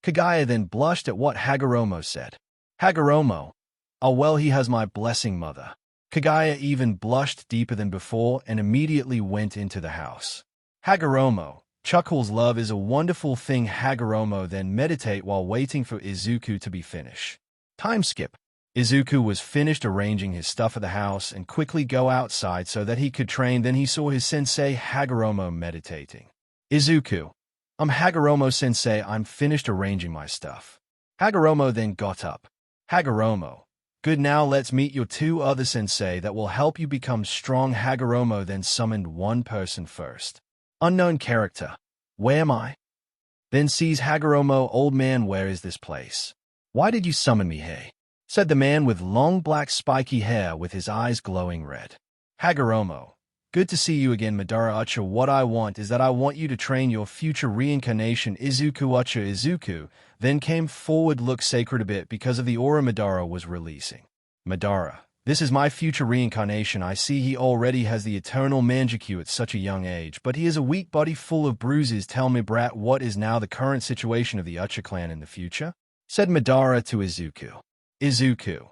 Kagaya then blushed at what Hagoromo said. Hagoromo. Oh well, he has my blessing, mother. Kagaya even blushed deeper than before and immediately went into the house. Hagoromo. Chuckle's love is a wonderful thing. Hagoromo then meditate while waiting for Izuku to be finished. Time skip. Izuku was finished arranging his stuff at the house and quickly go outside so that he could train. Then he saw his sensei Hagoromo meditating. Izuku. Hagoromo-sensei, I'm finished arranging my stuff. Hagoromo then got up. Hagoromo. Good, now let's meet your two other sensei that will help you become strong. Hagoromo then summoned one person first. Unknown character. Where am I? Then sees Hagoromo. Old man, where is this place? Why did you summon me, hey? Said the man with long black spiky hair with his eyes glowing red. Hagoromo. Good to see you again, Madara Uchiha. What I want is that I want you to train your future reincarnation, Izuku Uchiha. Izuku then came forward, looked sacred a bit because of the aura Madara was releasing. Madara. This is my future reincarnation. I see he already has the eternal Manjikyu at such a young age, but he is a weak body full of bruises. Tell me, brat, what is now the current situation of the Uchiha clan in the future? Said Madara to Izuku. Izuku.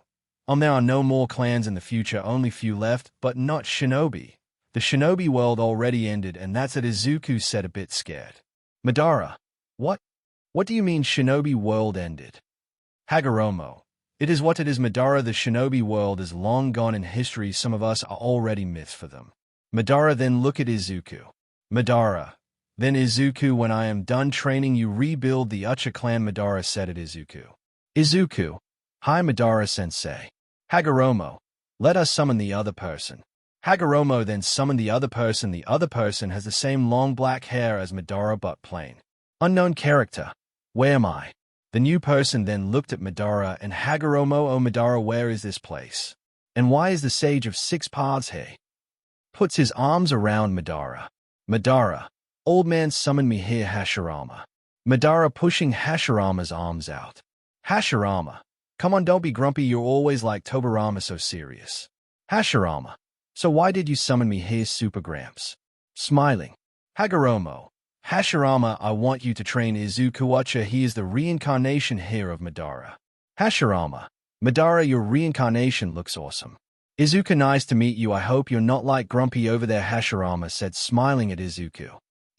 There are no more clans in the future, only few left, but not shinobi. The shinobi world already ended, and that's what Izuku said, a bit scared. Madara. What? What do you mean shinobi world ended? Hagoromo. It is what it is, Madara. The shinobi world is long gone in history. Some of us are already myths for them. Madara then look at Izuku. Madara. Then Izuku, when I am done training you, rebuild the Uchiha clan. Madara said at Izuku. Izuku. Hi, Madara-sensei. Hagoromo. Let us summon the other person. Hagoromo then summoned the other person. The other person has the same long black hair as Madara but plain. Unknown character. Where am I? The new person then looked at Madara and Hagoromo. Oh Madara, where is this place? And why is the Sage of Six Paths here? Puts his arms around Madara. Madara. Old man summoned me here, Hashirama. Madara pushing Hashirama's arms out. Hashirama. Come on, don't be grumpy. You're always like Tobirama, so serious. Hashirama. So why did you summon me here, Super Gramps? Smiling. Hagoromo. Hashirama, I want you to train Izuku Uchiha. He is the reincarnation here of Madara. Hashirama. Madara, your reincarnation looks awesome. Izuku, nice to meet you. I hope you're not like grumpy over there, Hashirama said, smiling at Izuku.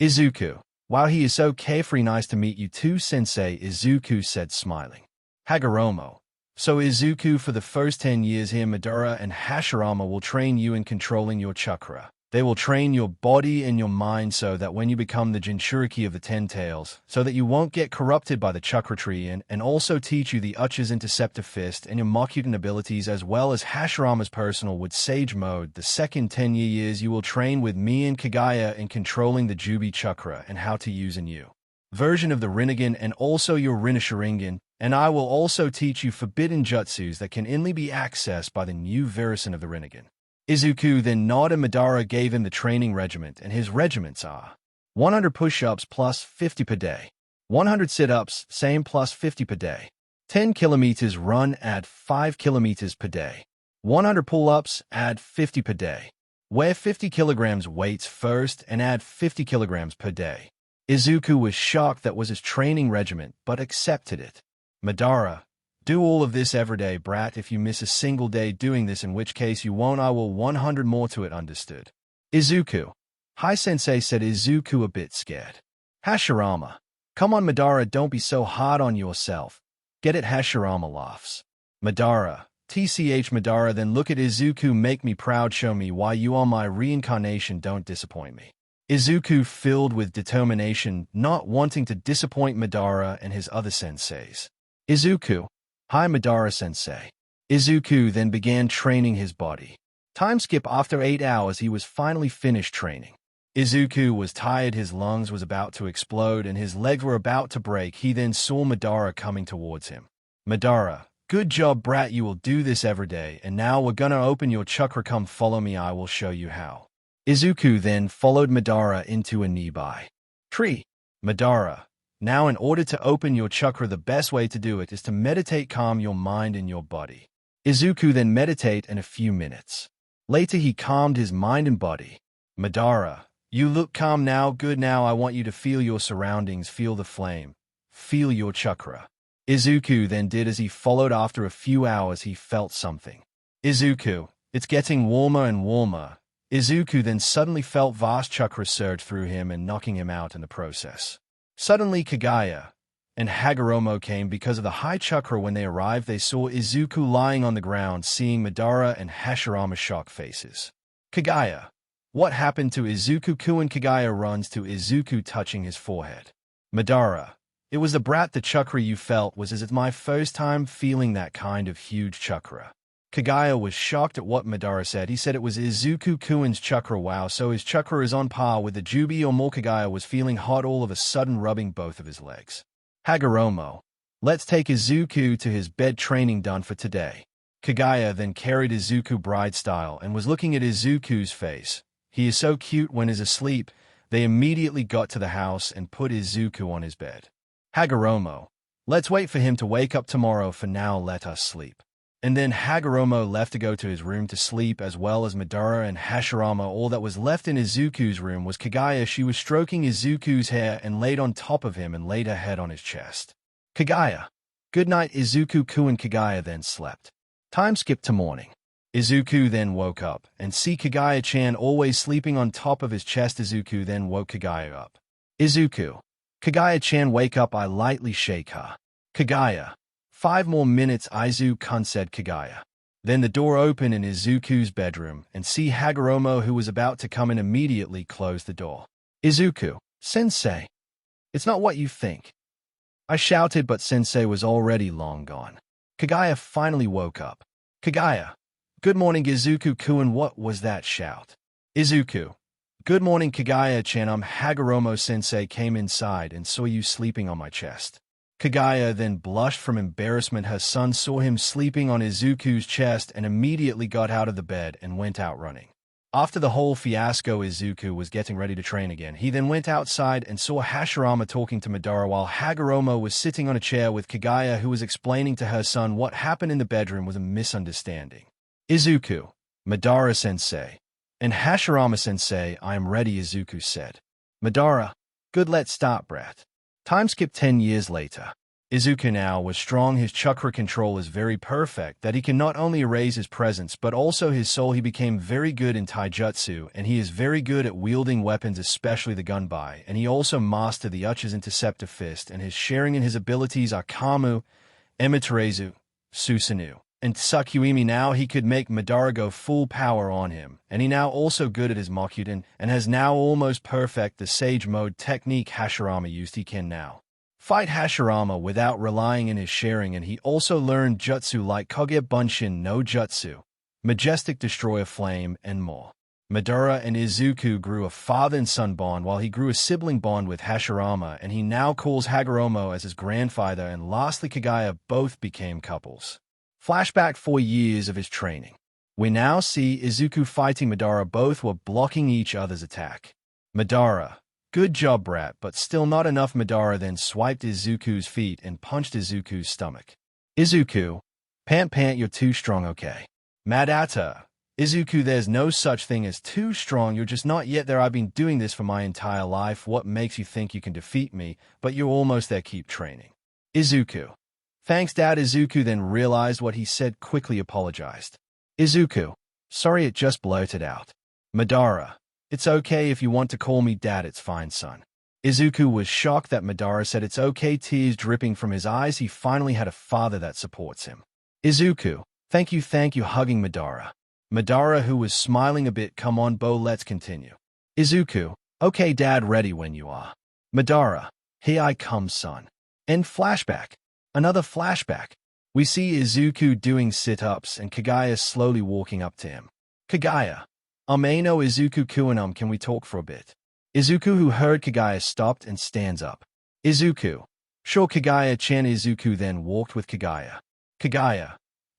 Izuku. Wow, he is so carefree. Nice to meet you too, sensei, Izuku said, smiling. Hagoromo. So Izuku, for the first 10 years here, Madara and Hashirama will train you in controlling your chakra. They will train your body and your mind so that when you become the Jinchuriki of the Ten Tails, so that you won't get corrupted by the chakra tree, and also teach you the Uchiha's interceptor fist and your Mokuton abilities, as well as Hashirama's personal with Sage Mode. The second 10 years you will train with me and Kagaya in controlling the Jubi chakra and how to use a new version of the Rinnegan and also your Rinne-Sharingan, and I will also teach you forbidden jutsus that can only be accessed by the new version of the Rinnegan. Izuku then nodded. Madara gave him the training regiment, and his regiments are 100 push-ups plus 50 per day, 100 sit-ups, same plus 50 per day, 10 kilometers run, add 5 kilometers per day, 100 pull-ups, add 50 per day, wear 50 kilograms weights first and add 50 kilograms per day. Izuku was shocked that was his training regiment, but accepted it. Madara, do all of this every day, brat. If you miss a single day doing this, in which case you won't, I will 100 more to it, understood? Izuku. Hi, sensei, said Izuku, a bit scared. Hashirama. Come on, Madara, don't be so hard on yourself. Get it? Hashirama laughs. Madara. TCH Madara, then look at Izuku, make me proud, show me why you are my reincarnation, don't disappoint me. Izuku, filled with determination, not wanting to disappoint Madara and his other senseis. Izuku. Hi, Madara-sensei. Izuku then began training his body. Time skip. After 8 hours, he was finally finished training. Izuku was tired, his lungs was about to explode, and his legs were about to break. He then saw Madara coming towards him. Madara, good job, brat, you will do this every day, and now we're gonna open your chakra. Come follow me, I will show you how. Izuku then followed Madara into a nearby tree. Madara. Now, in order to open your chakra, the best way to do it is to meditate, calm your mind and your body. Izuku then meditate, and a few minutes later he calmed his mind and body. Madara, you look calm now, good. Now I want you to feel your surroundings, feel the flame, feel your chakra. Izuku then did as he followed. After a few hours he felt something. Izuku, it's getting warmer and warmer. Izuku then suddenly felt vast chakra surge through him and knocking him out in the process. Suddenly Kagaya and Hagoromo came because of the high chakra. When they arrived, they saw Izuku lying on the ground. Seeing Madara and Hashirama, shocked faces. Kagaya. What happened to Izuku? And Kagaya runs to Izuku, touching his forehead. Madara. It was the brat. The chakra you felt was as if my first time feeling that kind of huge chakra. Kagaya was shocked at what Madara said. He said it was Izuku-kun's chakra. Wow, so his chakra is on par with the Jubi or more. Kagaya was feeling hot all of a sudden, rubbing both of his legs. Hagoromo. Let's take Izuku to his bed, training done for today. Kagaya then carried Izuku bride style and was looking at Izuku's face. He is so cute when he's asleep. They immediately got to the house and put Izuku on his bed. Hagoromo. Let's wait for him to wake up tomorrow. For now, let us sleep. And then Hagoromo left to go to his room to sleep, as well as Madara and Hashirama. All that was left in Izuku's room was Kagaya. She was stroking Izuku's hair and laid on top of him and laid her head on his chest. Kagaya. Good night, Izuku-kun. Kagaya then slept. Time skip to morning. Izuku then woke up and see Kagaya-chan always sleeping on top of his chest. Izuku then woke Kagaya up. Izuku. Kagaya-chan, wake up, I lightly shake her. Kagaya. 5 more minutes, Izuku-kun, said Kagaya. Then the door opened in Izuku's bedroom, and see Hagoromo, who was about to come in, immediately closed the door. Izuku. Sensei. It's not what you think. I shouted, but Sensei was already long gone. Kagaya finally woke up. Kagaya. Good morning, Izuku-kun. What was that shout? Izuku. Good morning, Kagaya-chan. Hagoromo-sensei came inside and saw you sleeping on my chest. Kagaya then blushed from embarrassment. Her son saw him sleeping on Izuku's chest and immediately got out of the bed and went out running. After the whole fiasco, Izuku was getting ready to train again. He then went outside and saw Hashirama talking to Madara while Hagoromo was sitting on a chair with Kagaya, who was explaining to her son what happened in the bedroom was a misunderstanding. Izuku. Madara-sensei. And Hashirama-sensei, I am ready, Izuku said. Madara. Good, let's start, brat. Time skip 10 years later. Izuku now was strong. His chakra control is very perfect, that he can not only erase his presence but also his soul. He became very good in taijutsu, and he is very good at wielding weapons, especially the gunbai, and he also mastered the Uchiha's interceptor fist, and his sharing in his abilities are Kamu, Emiterezu, Susanoo, and Tsukuyomi. Now he could make Madara go full power on him, and he now also good at his Mokyudan, and has now almost perfect the Sage Mode technique Hashirama used. He can now fight Hashirama without relying in his sharing, and he also learned jutsu like Kagaya Bunshin no Jutsu, Majestic Destroyer Flame, and more. Madara and Izuku grew a father and son bond while he grew a sibling bond with Hashirama, and he now calls Hagoromo as his grandfather, and lastly Kagaya. Both became couples. Flashback 4 years of his training. We now see Izuku fighting Madara. Both were blocking each other's attack. Madara, good job brat, but still not enough. Madara then swiped Izuku's feet and punched Izuku's stomach. Izuku, pant you're too strong. Okay. Madata, Izuku, there's no such thing as too strong, you're just not yet there. I've been doing this for my entire life. What makes you think you can defeat me? But you're almost there, keep training. Izuku, thanks dad. Izuku then realized what he said, quickly apologized. Izuku, sorry, it just blurted out. Madara, it's okay if you want to call me dad, it's fine son. Izuku was shocked that Madara said it's okay, tears dripping from his eyes. He finally had a father that supports him. Izuku, thank you, hugging Madara. Madara, who was smiling a bit, come on Bo, let's continue. Izuku, okay dad, ready when you are. Madara, here I come son. End flashback. Another flashback. We see Izuku doing sit-ups and Kagaya slowly walking up to him. Kagaya, Aino Izuku Kuinum, can we talk for a bit? Izuku, who heard Kagaya, stopped and stands up. Izuku, sure Kagaya-chan. Izuku then walked with Kagaya. Kagaya,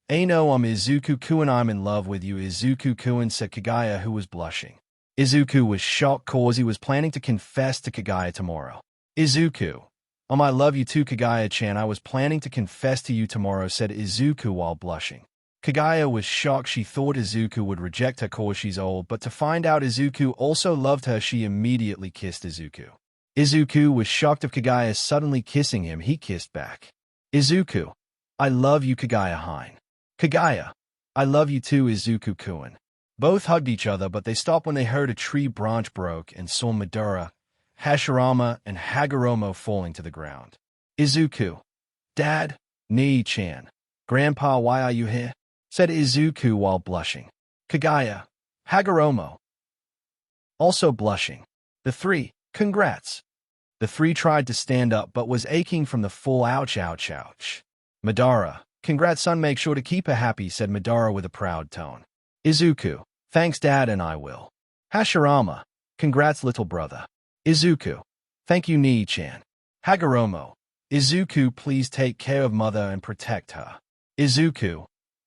Aino Izuku Kuin, I'm in love with you. Izuku Kuin, said Kagaya, who was blushing. Izuku was shocked cause he was planning to confess to Kagaya tomorrow. Izuku, I love you too Kagaya-chan, I was planning to confess to you tomorrow, said Izuku while blushing. Kagaya was shocked. She thought Izuku would reject her cause she's old, but to find out Izuku also loved her, she immediately kissed Izuku. Izuku was shocked of Kagaya suddenly kissing him. He kissed back. Izuku, I love you Kagaya-hein. Kagaya, I love you too Izuku Kuin. Both hugged each other, but they stopped when they heard a tree branch broke and saw Madara, Hashirama, and Hagoromo falling to the ground. Izuku, Dad, Nii-chan, Grandpa, why are you here? Said Izuku while blushing. Kagaya, Hagoromo, also blushing. The three, congrats. The three tried to stand up but was aching from the fall. Ouch. Madara, congrats son, make sure to keep her happy, said Madara with a proud tone. Izuku, thanks dad, and I will. Hashirama, congrats little brother. Izuku, thank you Nii-chan. Hagoromo, Izuku, please take care of mother and protect her. Izuku,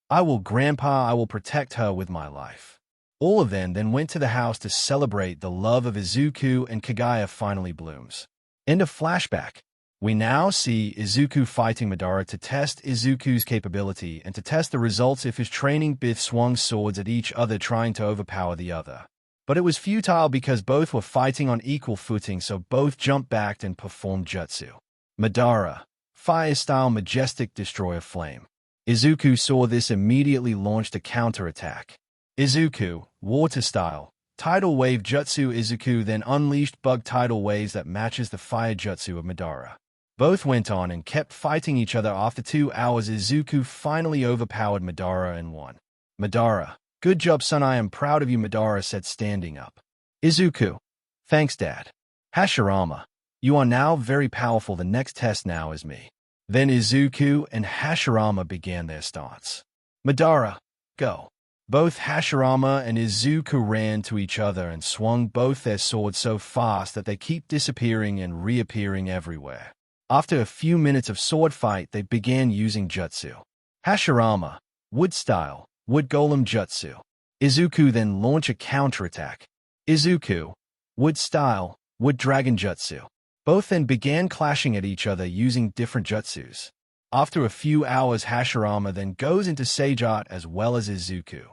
I will grandpa, I will protect her with my life. All of them then went to the house to celebrate the love of Izuku, and Kagaya finally blooms. End of flashback. We now see Izuku fighting Madara to test Izuku's capability and to test the results if his training. Both swung swords at each other trying to overpower the other. But it was futile because both were fighting on equal footing, so both jumped back and performed jutsu. Madara, Fire Style Majestic Destroyer Flame. Izuku saw this, immediately launched a counterattack. Izuku, Water Style, Tidal Wave Jutsu. Izuku then unleashed Bug Tidal Waves that matches the Fire Jutsu of Madara. Both went on and kept fighting each other. After 2 hours, Izuku finally overpowered Madara and won. Madara, good job son, I am proud of you, Madara said, standing up. Izuku, thanks dad. Hashirama, you are now very powerful, the next test now is me. Then Izuku and Hashirama began their starts. Madara, go. Both Hashirama and Izuku ran to each other and swung both their swords so fast that they keep disappearing and reappearing everywhere. After a few minutes of sword fight, they began using jutsu. Hashirama, Wood Style, Wood Golem Jutsu. Izuku then launched a counterattack. Izuku, Wood Style, Wood Dragon Jutsu. Both then began clashing at each other using different jutsus. After a few hours, Hashirama then goes into Sage Art as well as Izuku.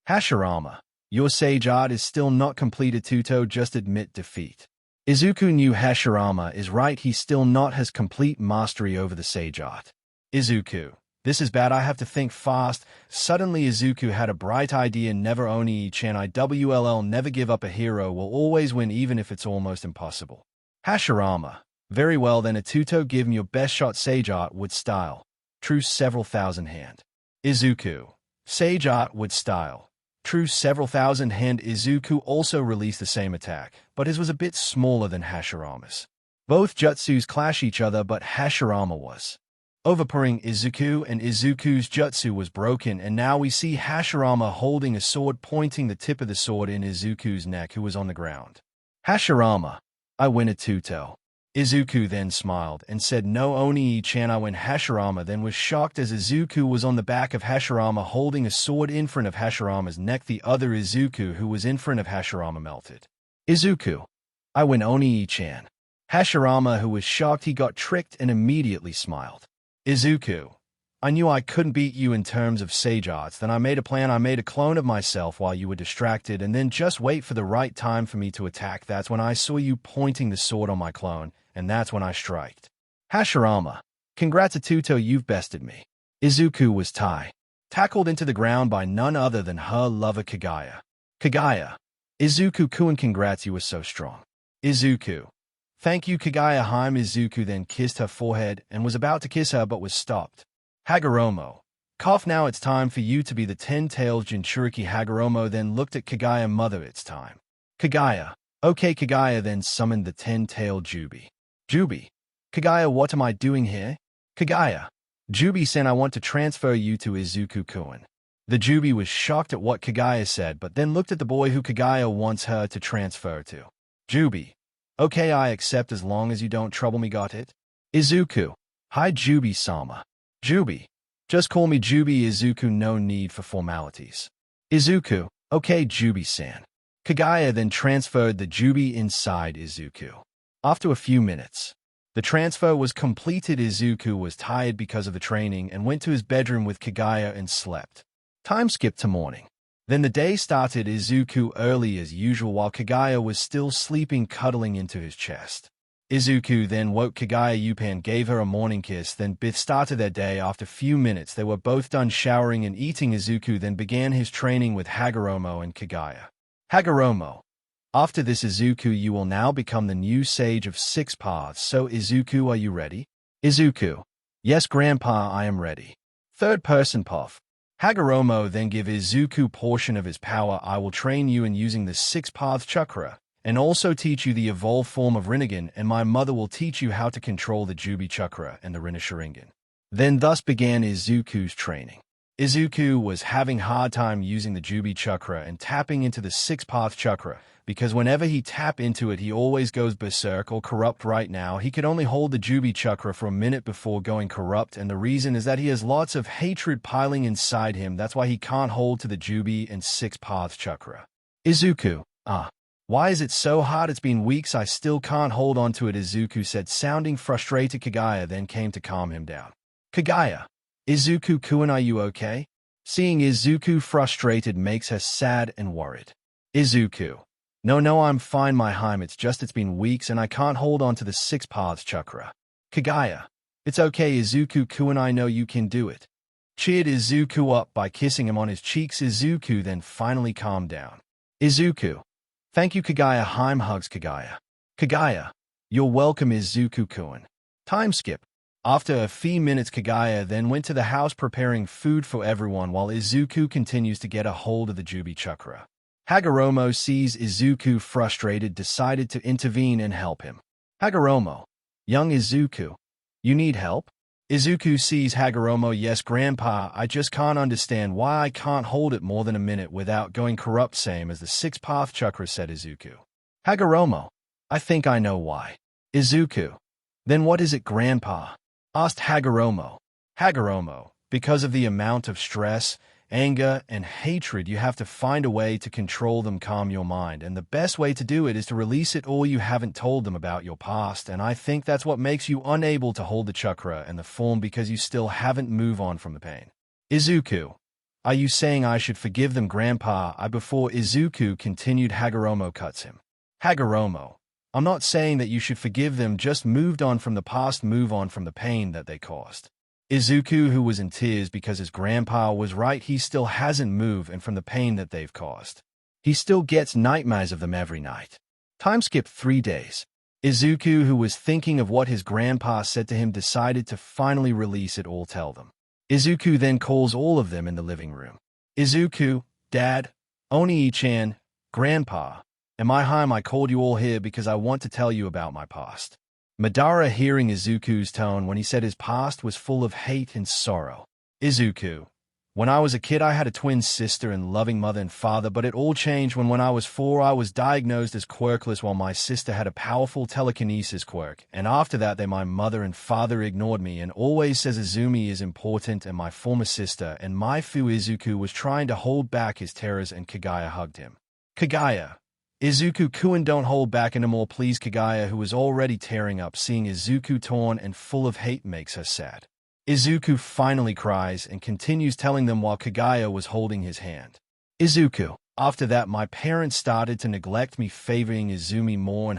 Hashirama, your Sage Art is still not completed. Tuto, just admit defeat. Izuku knew Hashirama is right, he still not has complete mastery over the Sage Art. Izuku, this is bad, I have to think fast. Suddenly Izuku had a bright idea. Never Oni-chan, IWLL, never give up, a hero will always win even if it's almost impossible. Hashirama, very well then Atuto, give him your best shot. Sage Art, Wood Style. True several thousand hand. Izuku. Sage art with style. True several thousand hand. Izuku also released the same attack, but his was a bit smaller than Hashirama's. Both jutsus clash each other, but Hashirama was overpowering Izuku, and Izuku's jutsu was broken, and now we see Hashirama holding a sword, pointing the tip of the sword in Izuku's neck, who was on the ground. Hashirama, I win a tuto. Izuku then smiled and said, "No Onii-chan, I win." Hashirama then was shocked as Izuku was on the back of Hashirama holding a sword in front of Hashirama's neck. The other Izuku, who was in front of Hashirama, melted. Izuku, I win Onii-chan. Hashirama, who was shocked he got tricked, and immediately smiled. Izuku, I knew I couldn't beat you in terms of sage arts. Then I made a plan. I made a clone of myself while you were distracted, and then just wait for the right time for me to attack. That's when I saw you pointing the sword on my clone, and that's when I striked. Hashirama, congrats Atuto, you've bested me. Izuku was tackled into the ground by none other than her lover Kagaya. Kagaya, Izuku-kun, congrats, you were so strong. Izuku, thank you Kagaya. Izuku then kissed her forehead and was about to kiss her but was stopped. Hagoromo, cough, now it's time for you to be the 10-tailed Jinchuriki. Hagoromo then looked at Kagaya. Mother, it's time. Kagaya, okay. Kagaya then summoned the 10-tailed Jubi. Jubi, Kagaya, what am I doing here? Kagaya, Jubi-san, I want to transfer you to Izuku-kun. The Jubi was shocked at what Kagaya said, but then looked at the boy who Kagaya wants her to transfer to. Jubi, okay, I accept as long as you don't trouble me, got it? Izuku, hi Jubi-sama. Jubi, just call me Jubi. Izuku, no need for formalities. Izuku, okay Jubi-san. Kagaya then transferred the Jubi inside Izuku. After a few minutes, the transfer was completed. Izuku was tired because of the training and went to his bedroom with Kagaya and slept. Time skipped to morning. Then the day started. Izuku early as usual while Kagaya was still sleeping, cuddling into his chest. Izuku then woke Kagaya up and gave her a morning kiss. Then both started their day. After a few minutes, they were both done showering and eating. Izuku then began his training with Hagoromo and Kagaya. Hagoromo, after this Izuku, you will now become the new sage of 6 paths. So Izuku, are you ready? Izuku, yes Grandpa, I am ready. Third person puff. Hagoromo then give Izuku portion of his power. I will train you in using the 6 paths chakra, and also teach you the evolved form of Rinnegan, and my mother will teach you how to control the Jubi chakra and the Rinne Sharingan. Then thus began Izuku's training. Izuku was having hard time using the Jubi chakra and tapping into the 6 path chakra, because whenever he tap into it he always goes berserk or corrupt. Right now he could only hold the Jubi chakra for a minute before going corrupt, and the reason is that he has lots of hatred piling inside him. That's why he can't hold to the Jubi and 6 path chakra. Izuku, why is it so hard? It's been weeks, I still can't hold on to it, Izuku said, sounding frustrated. Kagaya then came to calm him down. Kagaya, Izuku-kun, are you okay? Seeing Izuku frustrated makes her sad and worried. Izuku, no, I'm fine my Heim, it's been weeks and I can't hold on to the 6 paths chakra. Kagaya, it's okay Izuku-kun, I know you can do it. Cheered Izuku up by kissing him on his cheeks. Izuku then finally calmed down. Izuku, thank you Kagaya. Heim hugs Kagaya. Kagaya, you're welcome Izuku-kun. Time skip. After a few minutes, Kagaya then went to the house preparing food for everyone while Izuku continues to get a hold of the Jubi chakra. Hagoromo sees Izuku frustrated, decided to intervene and help him. Hagoromo, young Izuku, you need help? Izuku sees Hagoromo, yes Grandpa, I just can't understand why I can't hold it more than a minute without going corrupt, same as the 6 path chakra, said Izuku. Hagoromo, I think I know why. Izuku, then what is it Grandpa? Asked Hagoromo. Hagoromo, because of the amount of stress, anger, and hatred, you have to find a way to control them, calm your mind, and the best way to do it is to release it all. You haven't told them about your past, and I think that's what makes you unable to hold the chakra and the form, because you still haven't moved on from the pain. Izuku, are you saying I should forgive them Grandpa? Before Izuku continued, Hagoromo cuts him. Hagoromo, I'm not saying that you should forgive them, just moved on from the past, move on from the pain that they caused. Izuku, who was in tears because his grandpa was right, he still hasn't moved and from the pain that they've caused. He still gets nightmares of them every night. Time skip 3 days. Izuku, who was thinking of what his grandpa said to him, decided to finally release it all, tell them. Izuku then calls all of them in the living room. Izuku, Dad, Oni-chan, Grandpa, am I home? I called you all here because I want to tell you about my past. Madara, hearing Izuku's tone when he said his past was full of hate and sorrow. Izuku, when I was a kid, I had a twin sister and loving mother and father, but it all changed when I was 4, I was diagnosed as quirkless while my sister had a powerful telekinesis quirk, and after that my mother and father ignored me and always says Izumi is important and my former sister and my fu Izuku was trying to hold back his terrors and Kagaya hugged him. Kagaya, Izuku-kun, don't hold back anymore please. Kagaya, who was already tearing up seeing Izuku torn and full of hate, makes her sad. Izuku finally cries and continues telling them while Kagaya was holding his hand. Izuku, after that my parents started to neglect me, favoring Izumi more,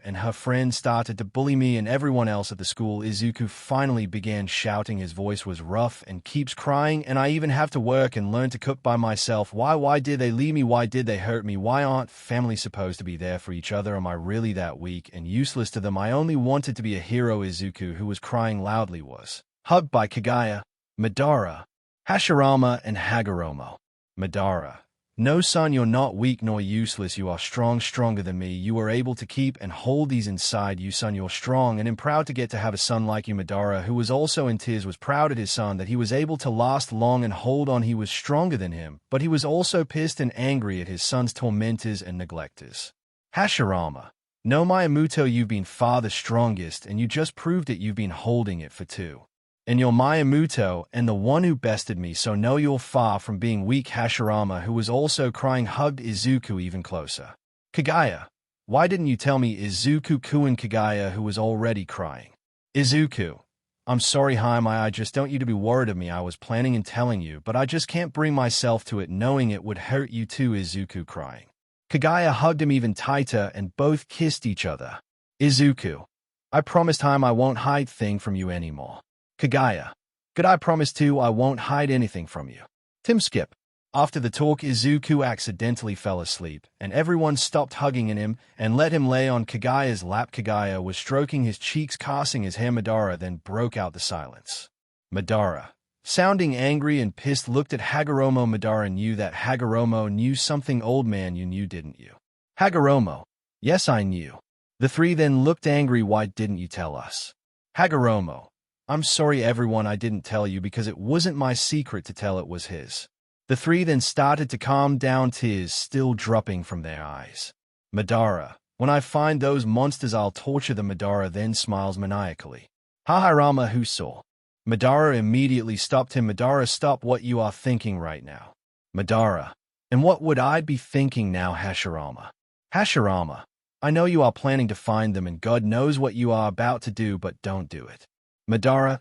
and her friends started to bully me and everyone else at the school. Izuku finally began shouting, his voice was rough and keeps crying, and I even have to work and learn to cook by myself. Why did they leave me? Why did they hurt me? Why aren't family supposed to be there for each other? Am I really that weak and useless to them? I only wanted to be a hero. Izuku, who was crying loudly, was hugged by Kagaya, Madara, Hashirama, and Hagoromo. Madara, no son, you're not weak nor useless, you are strong, stronger than me. You are able to keep and hold these inside you, son. You're strong, and I'm proud to get to have a son like you. Madara, who was also in tears, was proud of his son that he was able to last long and hold on. He was stronger than him, but he was also pissed and angry at his son's tormentors and neglectors. Hashirama, no, Miyamoto, you've been far the strongest, and you just proved it. You've been holding it for 2. And you're Miyamoto and the one who bested me, so no, you're far from being weak. Hashirama, who was also crying, hugged Izuku even closer. Kagaya, why didn't you tell me? Izuku-kun, Kagaya, who was already crying. Izuku, I'm sorry, Haimai, I just don't you to be worried of me. I was planning on telling you, but I just can't bring myself to it, knowing it would hurt you too. Izuku crying. Kagaya hugged him even tighter and both kissed each other. Izuku, I promised Haimai I won't hide thing from you anymore. Kagaya, good, I promise too, I won't hide anything from you. Tim skip. After the talk, Izuku accidentally fell asleep, and everyone stopped hugging him and let him lay on Kagaya's lap. Kagaya was stroking his cheeks, caressing his hair. Madara then broke out the silence. Madara, sounding angry and pissed, looked at Hagoromo. Madara knew that Hagoromo knew something. Old man, you knew, didn't you? Hagoromo, yes, I knew. The 3 then looked angry. Why didn't you tell us? Hagoromo, I'm sorry everyone, I didn't tell you because it wasn't my secret to tell, it was his. The 3 then started to calm down, tears still dropping from their eyes. Madara, when I find those monsters I'll torture them. Madara then smiles maniacally. Hashirama, who saw Madara, immediately stopped him. Madara, stop what you are thinking right now. Madara, and what would I be thinking now? Hashirama, Hashirama, I know you are planning to find them and God knows what you are about to do, but don't do it. Madara,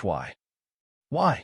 why? Why?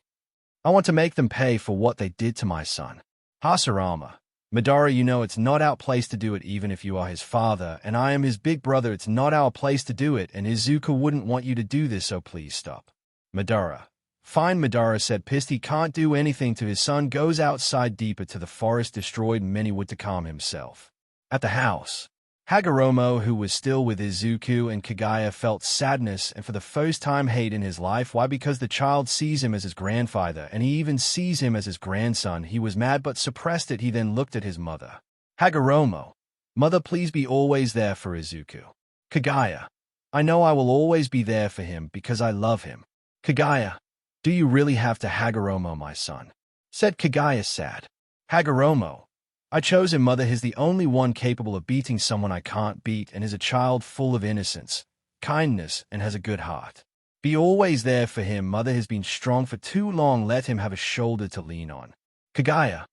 I want to make them pay for what they did to my son. Hashirama, Madara, you know it's not our place to do it, even if you are his father and I am his big brother. It's not our place to do it, and Izuku wouldn't want you to do this, so please stop. Madara, fine. Madara said, pissed he can't do anything to his son, goes outside deeper to the forest, destroyed many wood to calm himself. At the house, Hagoromo, who was still with Izuku and Kagaya, felt sadness and for the first time hate in his life. Why? Because the child sees him as his grandfather and he even sees him as his grandson. He was mad but suppressed it. He then looked at his mother. Hagoromo, mother, please be always there for Izuku. Kagaya, I know I will always be there for him because I love him. Kagaya, do you really have to? Hagoromo, my son, said Kagaya sad. Hagoromo, I chose him, mother. He's the only one capable of beating someone I can't beat and is a child full of innocence, kindness, and has a good heart. Be always there for him, mother. Has been strong for too long. Let him have a shoulder to lean on. Kagaya,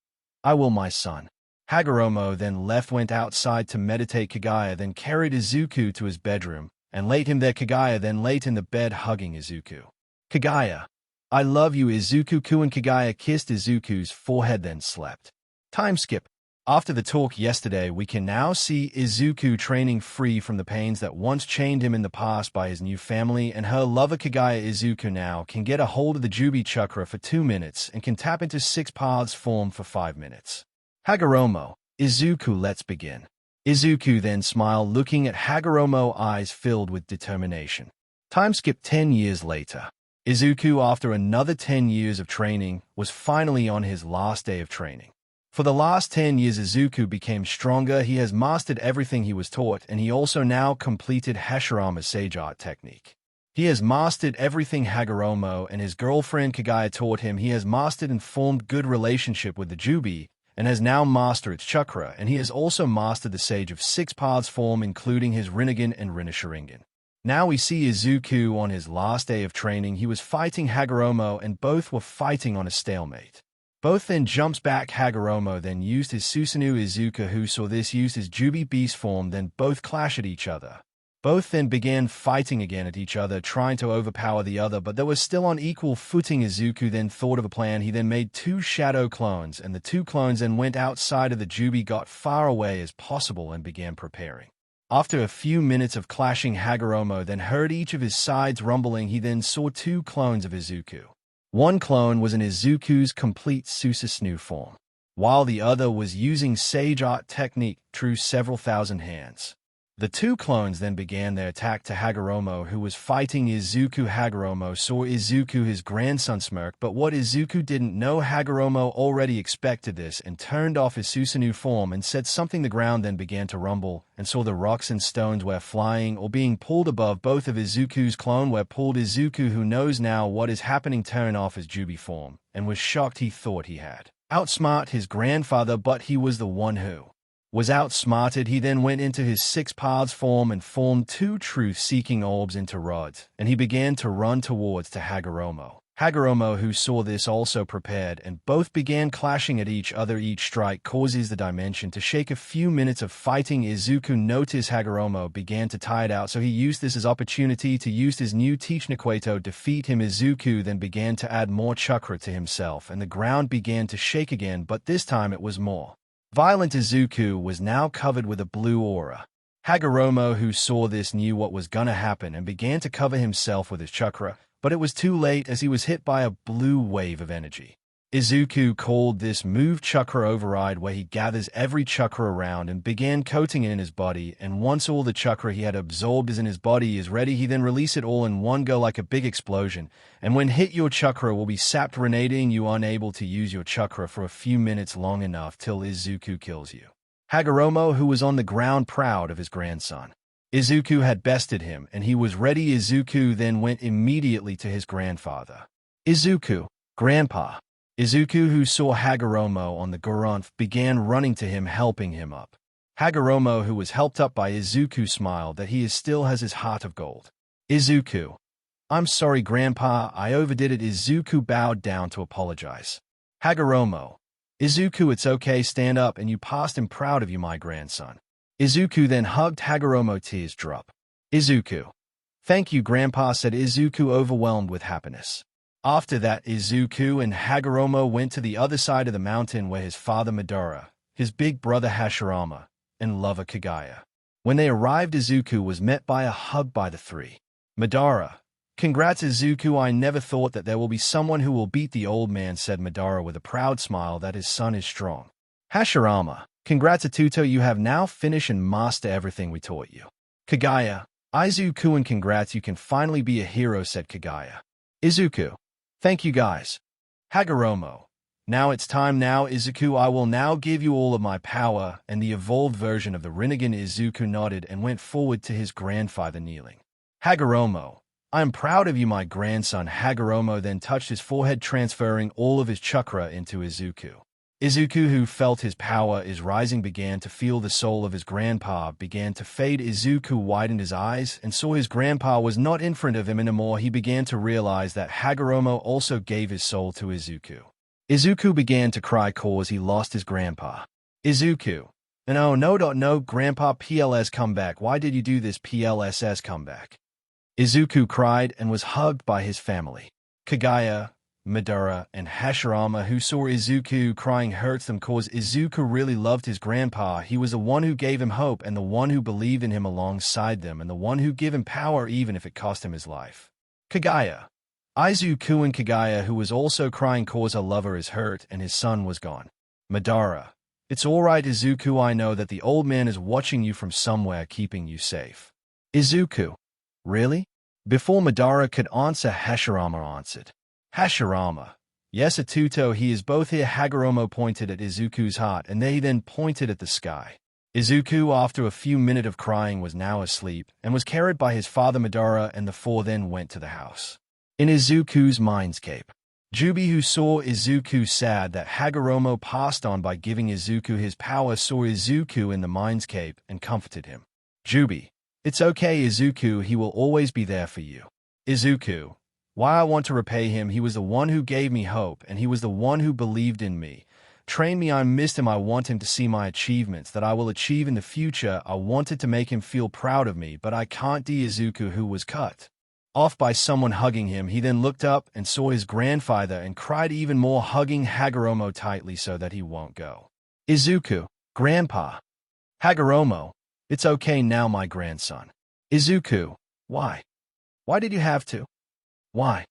I will, my son. Hagoromo then went outside to meditate. Kagaya then carried Izuku to his bedroom and laid him there. Kagaya then laid in the bed hugging Izuku. Kagaya, I love you. Izuku-kun. Kagaya kissed Izuku's forehead then slept. Time skip. After the talk yesterday, we can now see Izuku training free from the pains that once chained him in the past by his new family and her lover Kagaya. Izuku now can get a hold of the Jubi Chakra for 2 minutes and can tap into 6 paths form for 5 minutes. Hagoromo, Izuku, let's begin. Izuku then smiled, looking at Hagoromo, eyes filled with determination. Time skipped 10 years later. Izuku, after another 10 years of training, was finally on his last day of training. For the last 10 years, Izuku became stronger. He has mastered everything he was taught, and he also now completed Hashirama's Sage Art technique. He has mastered everything Hagoromo and his girlfriend Kagaya taught him. He has mastered and formed good relationship with the Jubi, and has now mastered its chakra, and he has also mastered the Sage of Six Paths form, including his Rinnegan and Rinne-Sharingan. Now we see Izuku on his last day of training. He was fighting Hagoromo, and both were fighting on a stalemate. Both then jumps back. Hagoromo then used his Susanoo. Izuku, who saw this, used his Jubi beast form. Then both clashed at each other. Both then began fighting again at each other, trying to overpower the other, but they were still on equal footing. Izuku then thought of a plan. He then made 2 shadow clones, and the 2 clones then went outside of the Jubi, got far away as possible, and began preparing. After a few minutes of clashing, Hagoromo then heard each of his sides rumbling. He then saw 2 clones of Izuku. One clone was in Izuku's complete Susanoo form, while the other was using Sage Art technique through several thousand hands. The 2 clones then began their attack to Hagoromo, who was fighting Izuku. Hagoromo saw Izuku, his grandson, smirk, but what Izuku didn't know, Hagoromo already expected this and turned off his Susanoo form and said something. The ground then began to rumble, and saw the rocks and stones were flying or being pulled above both of Izuku's clone were pulled. Izuku, who knows now what is happening, turned off his Jubi form and was shocked. He thought he had outsmart his grandfather, but he was the one who was outsmarted. He then went into his Six Paths form and formed 2 truth-seeking orbs into rods, and he began to run towards to Hagoromo. Hagoromo, who saw this, also prepared, and both began clashing at each other. Each strike causes the dimension to shake. A few minutes of fighting, Izuku noticed Hagoromo began to tire out, so he used this as opportunity to use his new Techniquato defeat him. Izuku then began to add more chakra to himself, and the ground began to shake again, but this time it was more violent. Izuku was now covered with a blue aura. Hagoromo, who saw this, knew what was gonna happen and began to cover himself with his chakra, but it was too late as he was hit by a blue wave of energy. Izuku called this move Chakra Override, where he gathers every chakra around and began coating it in his body, and once all the chakra he had absorbed is in his body is ready, he then release it all in one go like a big explosion, and when hit, your chakra will be sapped, reneging you unable to use your chakra for a few minutes, long enough till Izuku kills you. Hagoromo, who was on the ground proud of his grandson. Izuku had bested him, and he was ready. Izuku then went immediately to his grandfather. Izuku, Grandpa. Izuku, who saw Hagoromo on the ground, began running to him, helping him up. Hagoromo, who was helped up by Izuku, smiled that he still has his heart of gold. Izuku, I'm sorry, Grandpa, I overdid it. Izuku bowed down to apologize. Hagoromo, Izuku, it's okay, stand up, and you passed. I'm proud of you, my grandson. Izuku then hugged Hagoromo, tears drop. Izuku, thank you, Grandpa, said Izuku, overwhelmed with happiness. After that, Izuku and Hagoromo went to the other side of the mountain where his father Madara, his big brother Hashirama, and lover Kagaya. When they arrived, Izuku was met by a hug by the 3. Madara, congrats Izuku, I never thought that there will be someone who will beat the old man, said Madara with a proud smile that his son is strong. Hashirama, congrats Atuto, you have now finished and master everything we taught you. Kagaya, Izuku, and congrats, you can finally be a hero, said Kagaya. Izuku, thank you guys. Hagoromo, now it's time now. Izuku, I will now give you all of my power and the evolved version of the Rinnegan. Izuku nodded and went forward to his grandfather, kneeling. Hagoromo, I am proud of you, my grandson. Hagoromo then touched his forehead, transferring all of his chakra into Izuku. Izuku, who felt his power is rising, began to feel the soul of his grandpa began to fade. Izuku widened his eyes and saw his grandpa was not in front of him anymore. He began to realize that Hagoromo also gave his soul to Izuku. Izuku began to cry cause he lost his grandpa. Izuku, and oh no, Grandpa, PLS come back. Why did you do this? PLSS come back. Izuku cried and was hugged by his family. Kagaya, Madara, and Hashirama, who saw Izuku crying, hurts them cause Izuku really loved his grandpa. He was the one who gave him hope and the one who believed in him alongside them and the one who gave him power even if it cost him his life. Kagaya, Izuku, and Kagaya, who was also crying cause her lover is hurt and his son was gone. Madara, It's alright, Izuku, I know that the old man is watching you from somewhere, keeping you safe. Izuku. Really? Before Madara could answer, Hashirama answered. Hashirama. Yes, Atuto, he is both here. Hagoromo pointed at Izuku's heart, and they then pointed at the sky. Izuku, after a few minutes of crying, was now asleep, and was carried by his father Madara, and the four then went to the house. In Izuku's mindscape, Jubi, who saw Izuku sad that Hagoromo passed on by giving Izuku his power, saw Izuku in the mindscape and comforted him. Jubi. It's okay, Izuku, he will always be there for you. Izuku. Why I want to repay him, he was the one who gave me hope, and he was the one who believed in me. Trained me, I missed him, I want him to see my achievements that I will achieve in the future. I wanted to make him feel proud of me, but I can't. Izuku, who was cut off by someone hugging him, he then looked up and saw his grandfather and cried even more, hugging Hagoromo tightly so that he won't go. Izuku. Grandpa. Hagoromo. It's okay now, my grandson. Izuku. Why? Why did you have to? Why?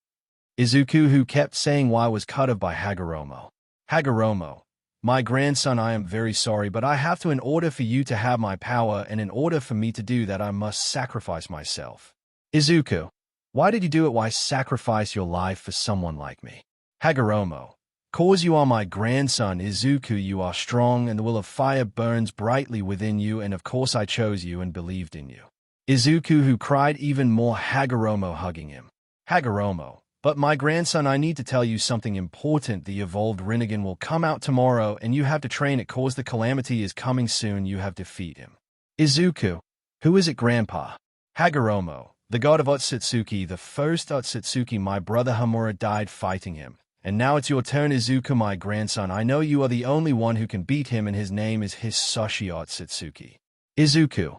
Izuku, who kept saying why, was cut off by Hagoromo. Hagoromo. My grandson, I am very sorry, but I have to, in order for you to have my power, and in order for me to do that, I must sacrifice myself. Izuku. Why did you do it? Why sacrifice your life for someone like me? Hagoromo. Cause you are my grandson. Izuku, you are strong, and the will of fire burns brightly within you, and of course I chose you and believed in you. Izuku, who cried even more, Hagoromo hugging him. Hagoromo. But my grandson, I need to tell you something important. The evolved Rinnegan will come out tomorrow, and you have to train it cause the calamity is coming soon. You have to defeat him. Izuku. Who is it, Grandpa? Hagoromo. The god of Otsutsuki, the first Otsutsuki. My brother Hamura died fighting him. And now it's your turn, Izuku, my grandson. I know you are the only one who can beat him, and his name is Hisashi Otsutsuki. Izuku.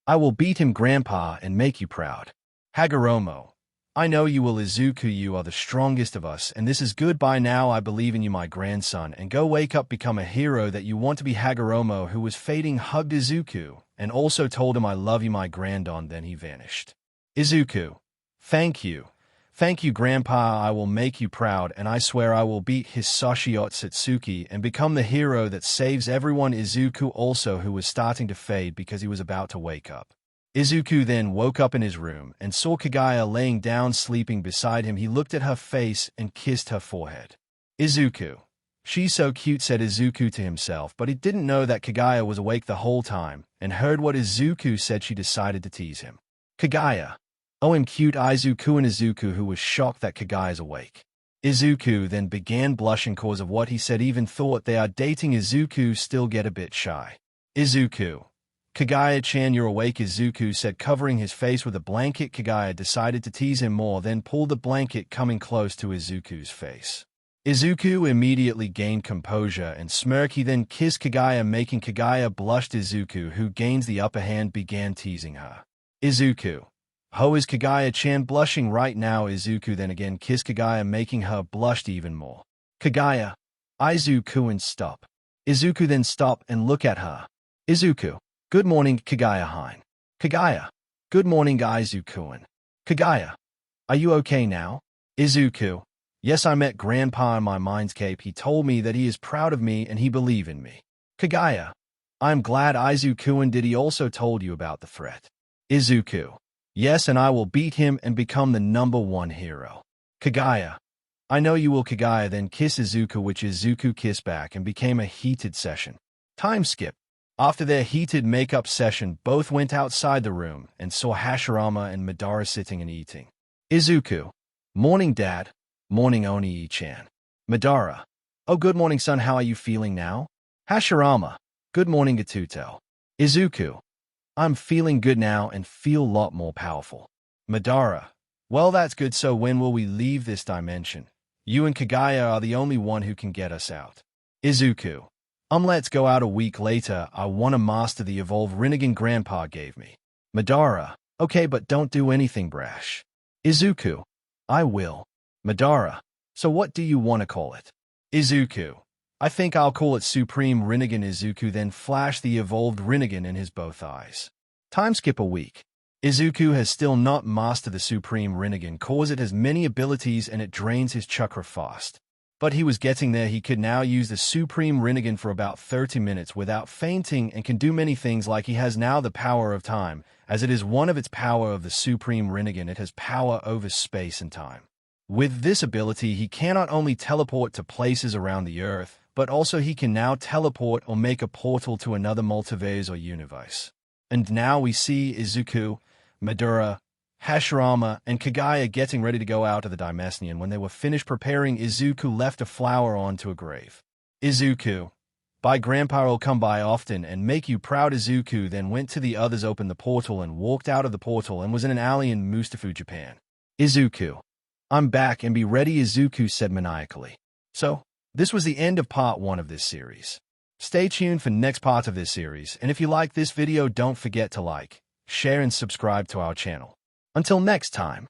I will beat him, Grandpa, and make you proud. Hagoromo. I know you will, Izuku, you are the strongest of us, and this is goodbye now. I believe in you, my grandson, and go wake up, become a hero that you want to be. Hagoromo, who was fading, hugged Izuku, and also told him, I love you, my granddon. Then he vanished. Izuku. Thank you. Thank you, Grandpa. I will make you proud, and I swear I will beat Hisashi Otsutsuki and become the hero that saves everyone. Izuku also, who was starting to fade because he was about to wake up. Izuku then woke up in his room and saw Kagaya laying down sleeping beside him. He looked at her face and kissed her forehead. Izuku. She's so cute, said Izuku to himself, but he didn't know that Kagaya was awake the whole time and heard what Izuku said. She decided to tease him. Kagaya. Oh, I'm cute, Izuku. And Izuku, who was shocked that Kagaya's awake. Izuku then began blushing cause of what he said, even thought they are dating. Izuku still get a bit shy. Izuku. Kagaya-chan, you're awake, Izuku said, covering his face with a blanket. Kagaya decided to tease him more, then pulled the blanket, coming close to Izuku's face. Izuku immediately gained composure and smirk. He then kissed Kagaya, making Kagaya blush. Izuku, who gains the upper hand, began teasing her. Izuku. Ho, is Kagaya-chan blushing right now? Izuku then again kissed Kagaya, making her blush even more. Kagaya. Izuku, and stop. Izuku then stop and look at her. Izuku. Good morning, Kagaya-hine. Kagaya. Good morning, Izuku-en. Kagaya. Are you okay now? Izuku. Yes, I met Grandpa in my mindscape. He told me that he is proud of me and he believe in me. Kagaya. I'm glad, Izuku-en. Did he also told you about the threat? Izuku. Yes, and I will beat him and become the #1 hero. Kagaya. I know you will. Kagaya then kiss Izuku, which Izuku kissed back, and became a heated session. Time skip. After their heated makeup session, both went outside the room and saw Hashirama and Madara sitting and eating. Izuku. Morning, Dad. Morning, Oni-chan. Madara. Oh, good morning, son. How are you feeling now? Hashirama. Good morning, Gatuto. Izuku. I'm feeling good now and feel a lot more powerful. Madara. Well, that's good. So when will we leave this dimension? You and Kagaya are the only one who can get us out. Izuku. Let's go out a week later. I want to master the evolved Rinnegan Grandpa gave me. Madara. Okay, but don't do anything brash. Izuku. I will. Madara. So what do you want to call it? Izuku. I think I'll call it Supreme Rinnegan. Izuku then flashed the evolved Rinnegan in his both eyes. Time skip a week. Izuku has still not mastered the Supreme Rinnegan cause it has many abilities and it drains his chakra fast. But he was getting there. He could now use the Supreme Rinnegan for about 30 minutes without fainting and can do many things, like he has now the power of time. As it is one of its power of the Supreme Rinnegan, it has power over space and time. With this ability, he can not only teleport to places around the Earth, but also he can now teleport or make a portal to another multiverse or universe. And now we see Izuku, Madara, Hashirama, and Kagaya getting ready to go out of the Dimension. When they were finished preparing, Izuku left a flower onto a grave. Izuku, by Grandpa will come by often and make you proud. Izuku then went to the others, opened the portal, and walked out of the portal and was in an alley in Mustafu, Japan. Izuku, I'm back and be ready, Izuku said maniacally. So, this was the end of part 1 of this series. Stay tuned for next part of this series, and if you like this video, don't forget to like, share, and subscribe to our channel. Until next time.